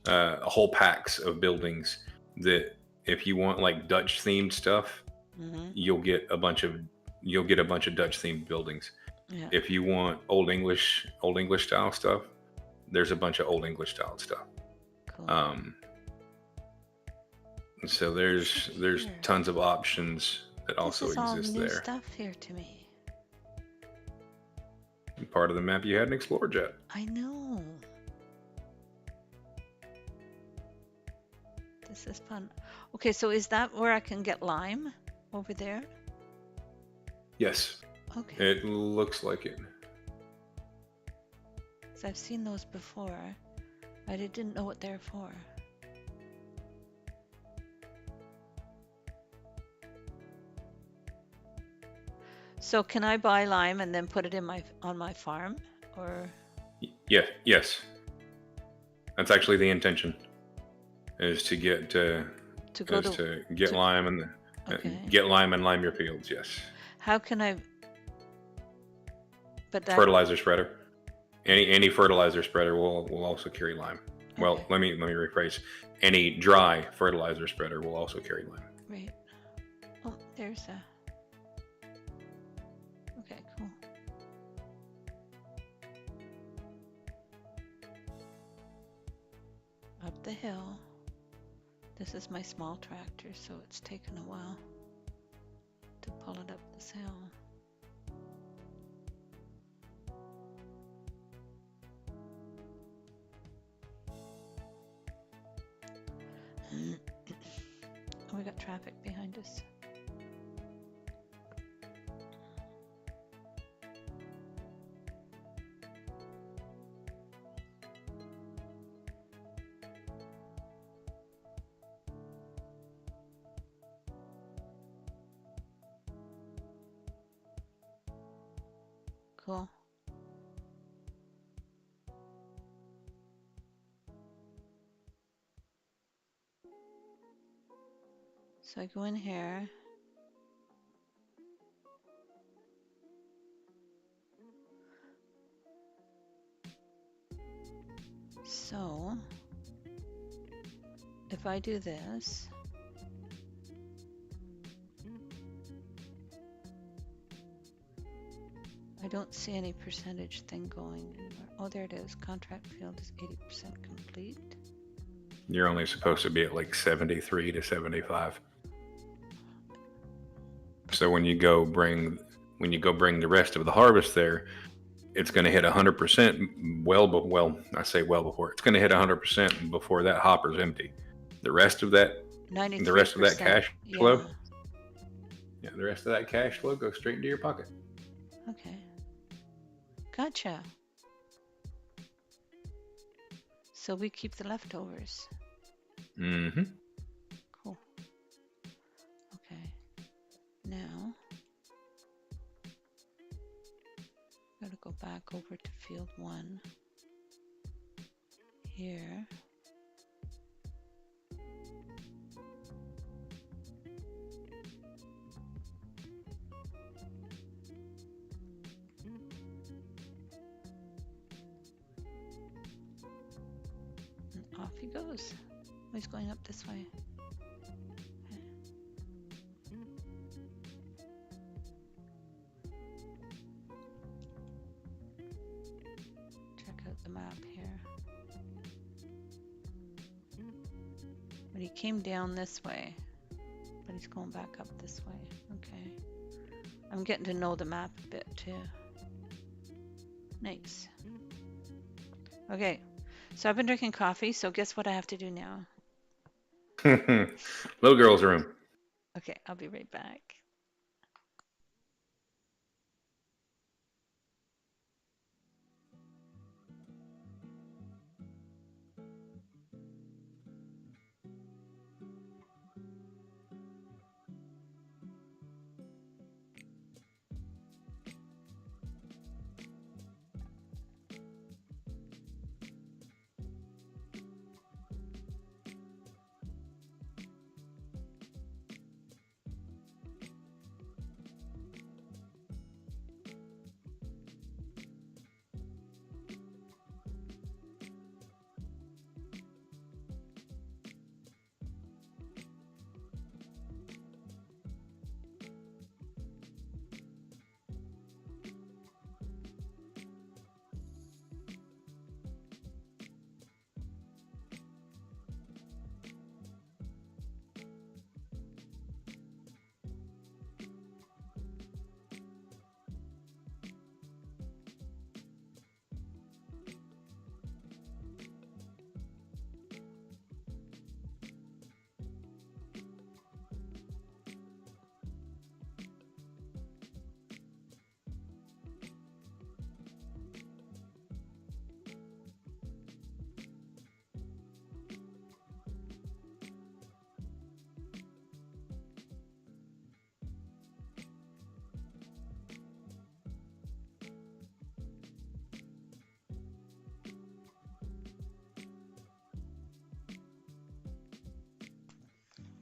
whole packs of buildings that if you want like Dutch themed stuff, Mm-hmm. you'll get a bunch of Dutch themed buildings. Yeah. If you want old English style stuff, there's a bunch of old English style stuff. Cool. Um, so What's up there's here? tons of options that This also is all exist new there. stuff here to me. Part of the map you hadn't explored yet. I know. This is fun. Okay, so is that where I can get lime over there? Yes, Okay. it looks like it. Because I've seen those before. I didn't know what they're for. So can I buy lime and then put it in on my farm, or Yeah, yes, that's actually the intention. Is to to go get to lime and okay. lime your fields. Yes, How can I? But that fertilizer spreader. Any fertilizer spreader will also carry lime. Well, okay, let me rephrase. Any dry fertilizer spreader will also carry lime. right. Oh, there's a. Okay, cool. Up the hill. This is my small tractor, so it's taken a while to pull it up this hill. Oh, we got traffic behind us. Cool. So I go in here. So if I do this, I don't see any percentage thing going anywhere. Oh, there it is. Contract field is 80% complete. You're only supposed to be at like 73 to 75. So when you go bring the rest of the harvest there, it's going to hit 100% well, I say well before. It's going to hit 100% before that hopper's empty. The rest of that the rest of that 93%. cash flow, Yeah. yeah, the rest of that cash flow goes straight into your pocket. Okay. Gotcha. So we keep the leftovers. Mm-hmm. Cool. Okay. Now, gotta go back over to field 1. Here. And off he goes. Oh, he's going up this way. Okay. Check out the map here. But he came down this way, but he's going back up this way. Okay. I'm getting to know the map a bit too. Nice. Okay. So I've been drinking coffee, so guess what I have to do now? Little girl's room. Okay, I'll be right back.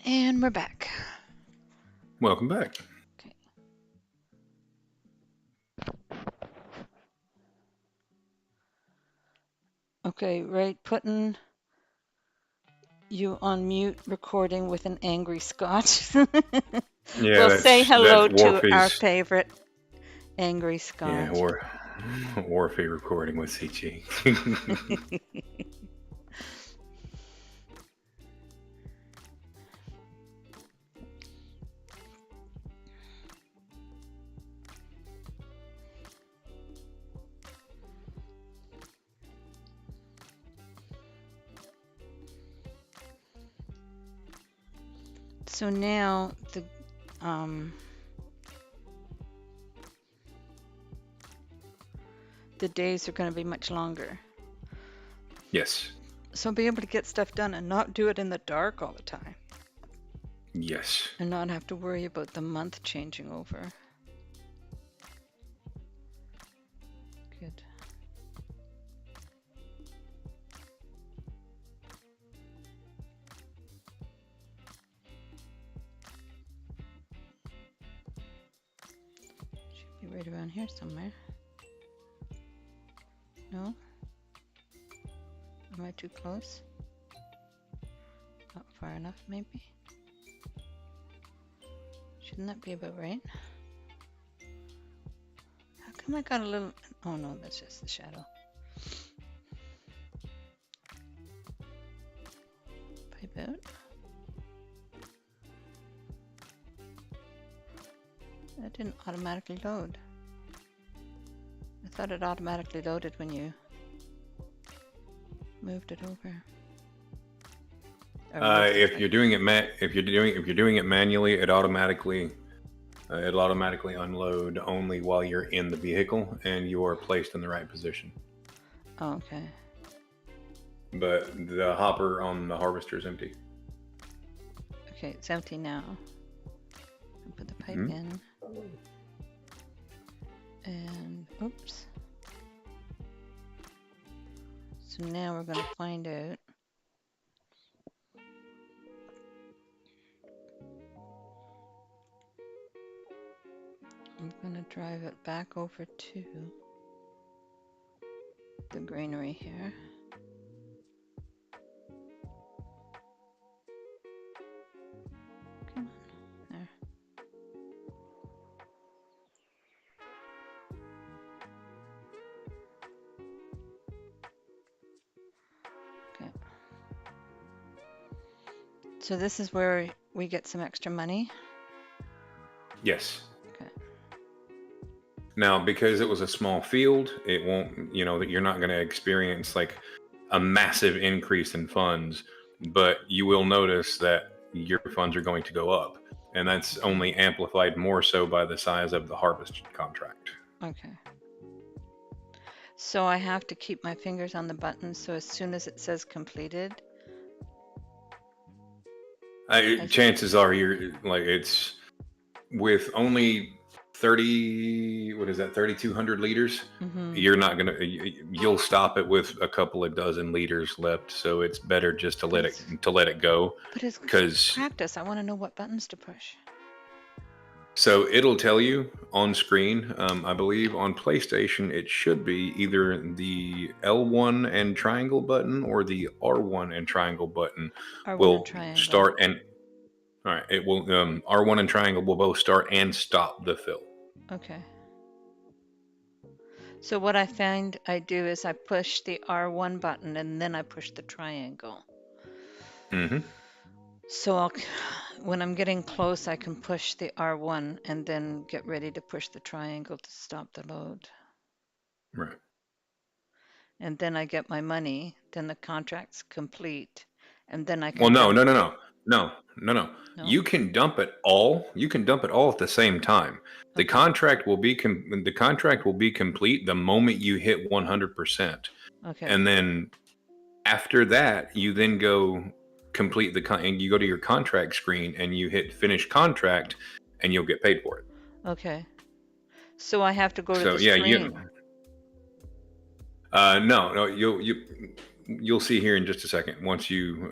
And we're back. Welcome back. Okay. Okay, right, putting you on mute recording with an angry Scott. Yeah, We'll say that's hello to our Warfy's. favorite angry Yeah, Scott. or Warfy recording with CG. So now the days are going to be much longer. Yes. So I'll be able to get stuff done and not do it in the dark all the time. Yes. And not have to worry about the month changing over. Good. Should be right around here somewhere. No? Am I too close? Not far enough, maybe? Shouldn't that be about right? How come I got a little... Oh no, that's just the shadow. Pipe out. That didn't automatically load. I thought it automatically loaded when you moved it over. If you're doing it manually, it'll automatically unload only while you're in the vehicle and you are placed in the right position. Oh, okay. But the hopper on the harvester is empty. Okay, it's empty now. I'll put the pipe in. And oops. So now we're going to find out. I'm going to drive it back over to the granary here. Come on, there. Okay. So this is where we get some extra money? Yes. Okay. Now, because it was a small field, it won't, that you're not going to experience like a massive increase in funds, but you will notice that your funds are going to go up. And that's only amplified more so by the size of the harvest contract. Okay. So I have to keep my fingers on the button, so as soon as it says completed. Chances are it's with only 3,200 liters. You're not gonna, you'll stop it with a couple of dozen liters left. So it's better just to let it go. But it's practice. I want to know what buttons to push. So it'll tell you on screen. I believe on PlayStation it should be either the L1 and triangle button or the R1 and triangle button will start and all right. It will R1 and triangle will both start and stop the fill. Okay. So what I find I do is I push the R1 button and then I push the triangle. So when I'm getting close, I can push the R1 and then get ready to push the triangle to stop the load. Right. And then I get my money, then the contract's complete, and then I can... Well, no. You can dump it all. You can dump it all at the same time. The contract will be complete the moment you hit 100%. Okay. And then after that, you then go complete and you go to your contract screen and you hit finish contract, and you'll get paid for it. Okay. So I have to go to the screen. No, you'll see here in just a second. Once you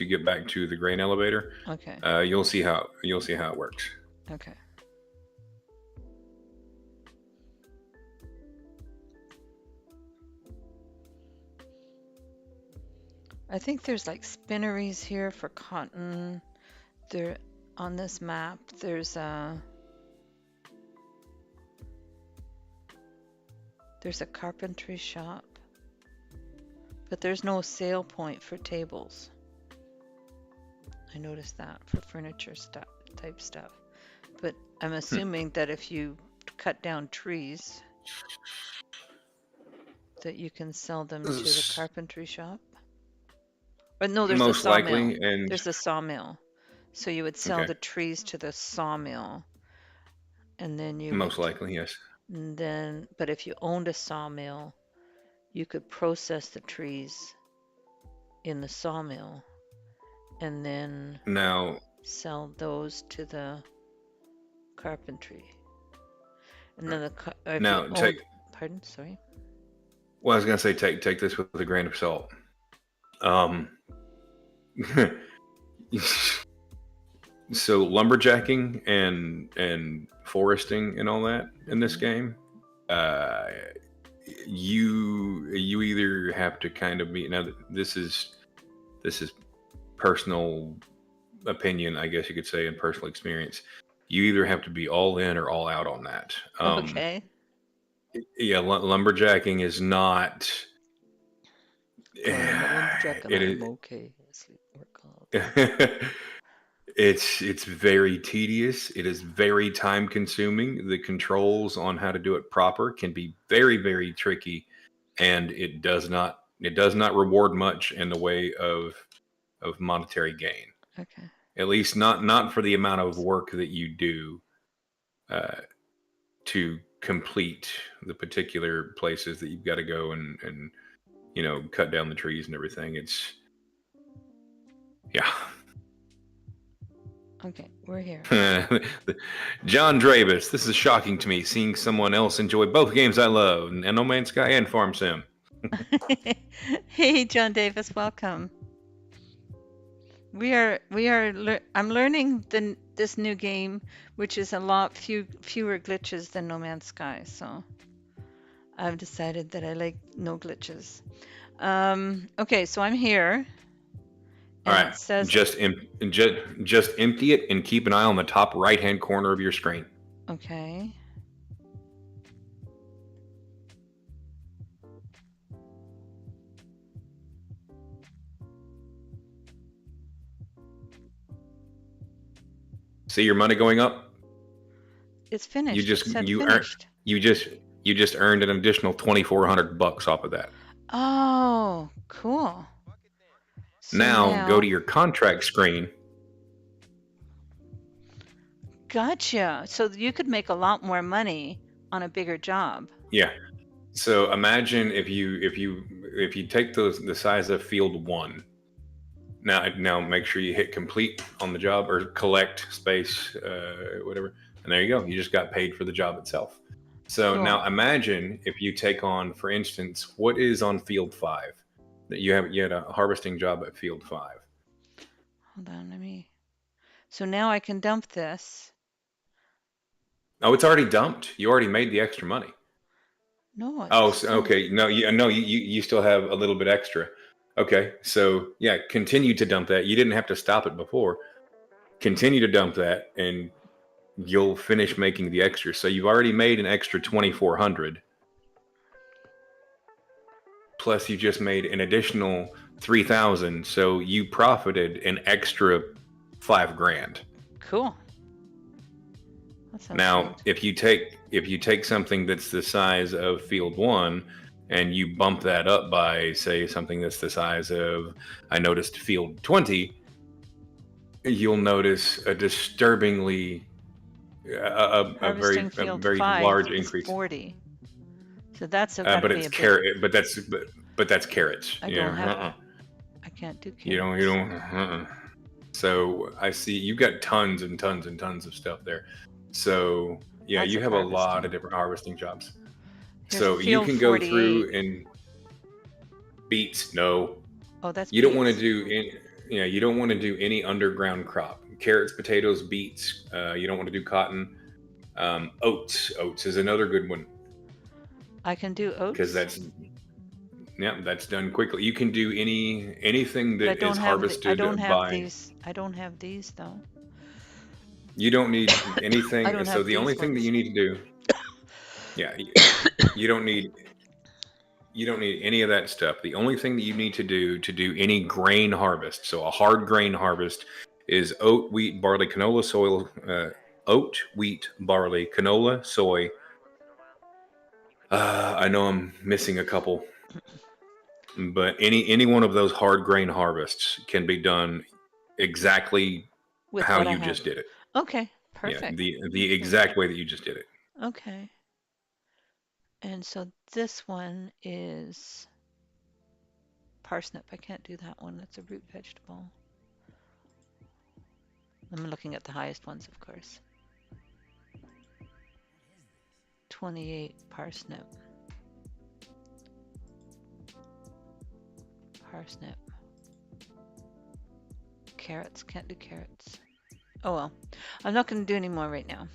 get back to the grain elevator, Okay. you'll see how it works. Okay. I think there's like spinneries here for cotton. There on this map, there's a carpentry shop, but there's no sale point for tables. I noticed that for furniture stuff, type stuff. But I'm assuming that if you cut down trees, that you can sell them to the carpentry shop. But no, there's a Most sawmill. likely, and There's a sawmill. So you would sell okay, the trees to the sawmill, and then you would, most likely, yes. and then, but if you owned a sawmill, you could process the trees in the sawmill and then Now, sell those to the carpentry. And then if you now owned, take. pardon, sorry. Well, I was gonna say take this with a grain of salt. Um, so lumberjacking and foresting and all that in this game, uh, you either have to kind of be, now this is personal opinion, I guess you could say, and personal experience. You either have to be all in or all out on that. Okay. Yeah, lumberjacking is not. Well, I'm a lumberjack and It I'm is. okay. I sleep, work all day. It's very tedious. It is very time consuming. The controls on how to do it proper can be very, very tricky, and it does not reward much in the way of monetary gain. Okay. At least not for the amount of work that you do uh, to complete the particular places that you've got to go and cut down the trees and everything. It's yeah. Okay, we're here. John Dravis, this is shocking to me, seeing someone else enjoy both games I love, No Man's Sky and Farm Sim. Hey, John Davis, welcome. I'm learning this new game, which is a lot fewer glitches than No Man's Sky. So I've decided that I like no glitches. Okay, so I'm here, All and right, it says, just empty it and keep an eye on the top right-hand corner of your screen. okay. See your money going up? It's finished. You just It said you earn finished. you just earned an additional $2,400 off of that. Oh, cool. So Now go to your contract screen. Gotcha. So you could make a lot more money on a bigger job. Yeah. So imagine if you take the size of field 1. Now make sure you hit complete on the job, or collect space, whatever, and there you go. You just got paid for the job itself. So Cool. now imagine if you take on, for instance, what is on field 5. That you had a harvesting job at field 5. Hold on, So now I can dump this. Oh, it's already dumped. You already made the extra money. No, it's Oh, still... okay. No, you still have a little bit extra. Okay, so yeah, continue to dump that. You didn't have to stop it before. Continue to dump that, and you'll finish making the extra. So you've already made an extra 2,400. Plus, you just made an additional 3,000. So you profited an extra $5,000. Cool. Now, if you take something that's the size of field 1 and you bump that up by, say, something that's the size of, I noticed, field 20, you'll notice a disturbingly a very large increase. 40. So that's but it's carrot. But that's carrots. I don't have. I can't do carrots. You don't. So I see you've got tons and tons and tons of stuff there. So yeah, you have a lot of different harvesting jobs. So you can go through and Beets, no. Oh, that's You don't want to beets. do any. Yeah, you don't want to do any underground crop. Carrots, potatoes, beets. You don't want to do cotton. Oats. Oats is another good one I can do because oats, that's done quickly. You can do anything but that is I harvested don't have by. these. I don't have these though. You don't need I anything. don't So have the only these thing that ones. you need to do, yeah, you don't need any of that stuff. The only thing that you need to do any grain harvest, so a hard grain harvest, is oat, wheat, barley, canola, soy. Oat, wheat, barley, canola, soy. I know I'm missing a couple, but any one of those hard grain harvests can be done exactly With how what I you have. just did it. Okay, Yeah, perfect. the Okay, exact way that you just did it. okay. And so this one is parsnip. I can't do that one. That's a root vegetable. I'm looking at the highest ones, of course. 28 parsnip. Parsnip. Carrots. Can't do carrots. Oh well. I'm not going to do any more right now.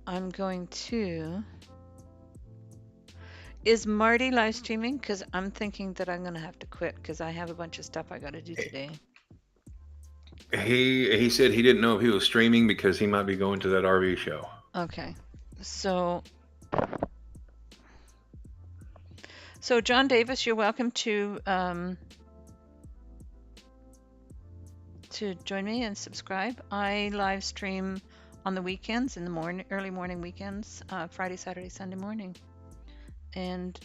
I'm going to. Is Marty live streaming? Because I'm thinking that I'm going to have to quit because I have a bunch of stuff I got to do today. He said he didn't know if he was streaming because he might be going to that RV show. Okay. So John Davis, you're welcome to join me and subscribe. I live stream on the weekends in the morning, early morning weekends, Friday, Saturday, Sunday morning. And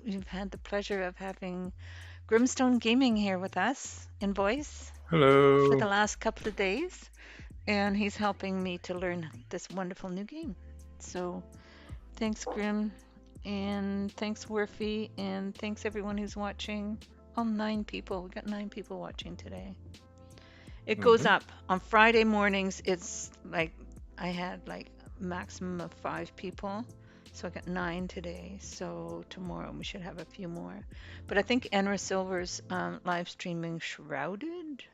we've had the pleasure of having Grimstone Gaming here with us in voice for the Hello. last couple of days, and he's helping me to learn this wonderful new game. So thanks, Grim, and thanks, Worfy, and thanks everyone who's watching. All 9 people. We got 9 people watching today. It goes Hmm. up on Friday mornings. It's like I had like maximum of 5 people, so I got 9 today. So tomorrow we should have a few more. But I think Enra Silver's live streaming Shrouded.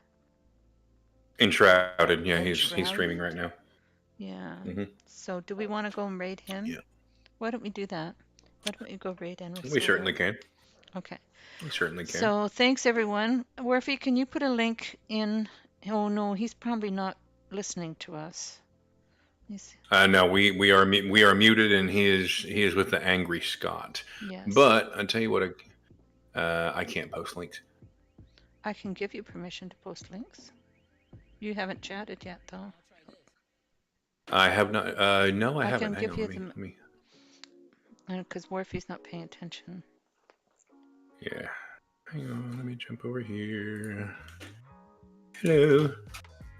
Enshrouded. Yeah, he's streaming Enshrouded. right now. Yeah. Hmm. So do we want to go and raid him? Yeah, Why don't we do that? Why don't we go raid Enra we Silver? certainly can. Okay. We certainly can. So thanks everyone. Worfy, can you put a link in? Oh no, he's probably not listening to us. He's No, we are muted, and he is with the angry Scott. yes. But I tell you what, I can't post links. I can give you permission to post links. You haven't chatted yet though. I have not. No, I I haven't. can Hang give on. you Let me. the Let me. because Worfy's not paying attention. Yeah. Hang on. Let me jump over here. Hello.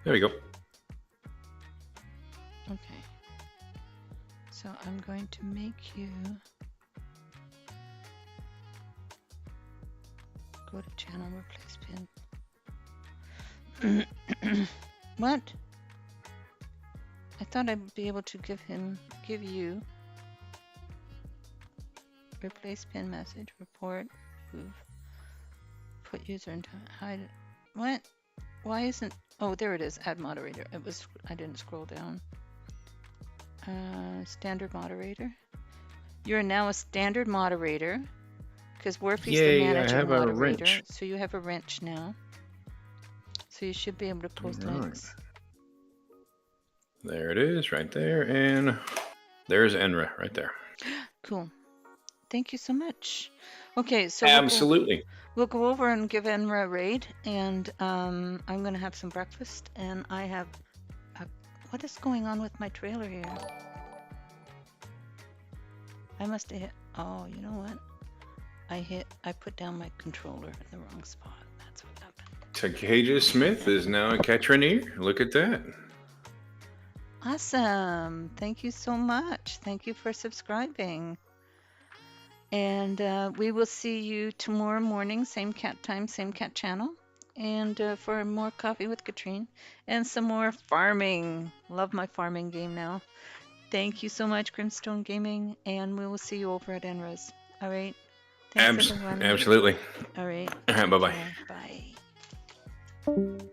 There we go. Okay. So I'm going to make you go to channel replace pin. What? I thought I'd be able to give you replace pin message, report, move, put user and hide. What? Why isn't? Oh, there it is. Add moderator. I didn't scroll down. Standard moderator. You're now a standard moderator because Worfy's the Yay! I managing have a moderator. wrench. So you have a wrench now. So you should be able to All post right. links. There it is, right there, and there's Enra right there. Cool. Thank you so much. Okay, so Absolutely. we'll go over and give Enra a raid, and I'm gonna have some breakfast, and I have what is going on with my trailer here? I must have hit. Oh, you know what? I put down my controller in the wrong spot. That's what happened. Takeda Smith is now a Catrien. Look at that. Awesome. Thank you so much. Thank you for subscribing. And we will see you tomorrow morning, same cat time, same cat channel. And for more coffee with Catrien and some more farming. Love my farming game now. Thank you so much, Grimstone Gaming. And we will see you over at Enra's. All right. Thanks, everyone. Absolutely. All right. Bye Take bye. care. Bye.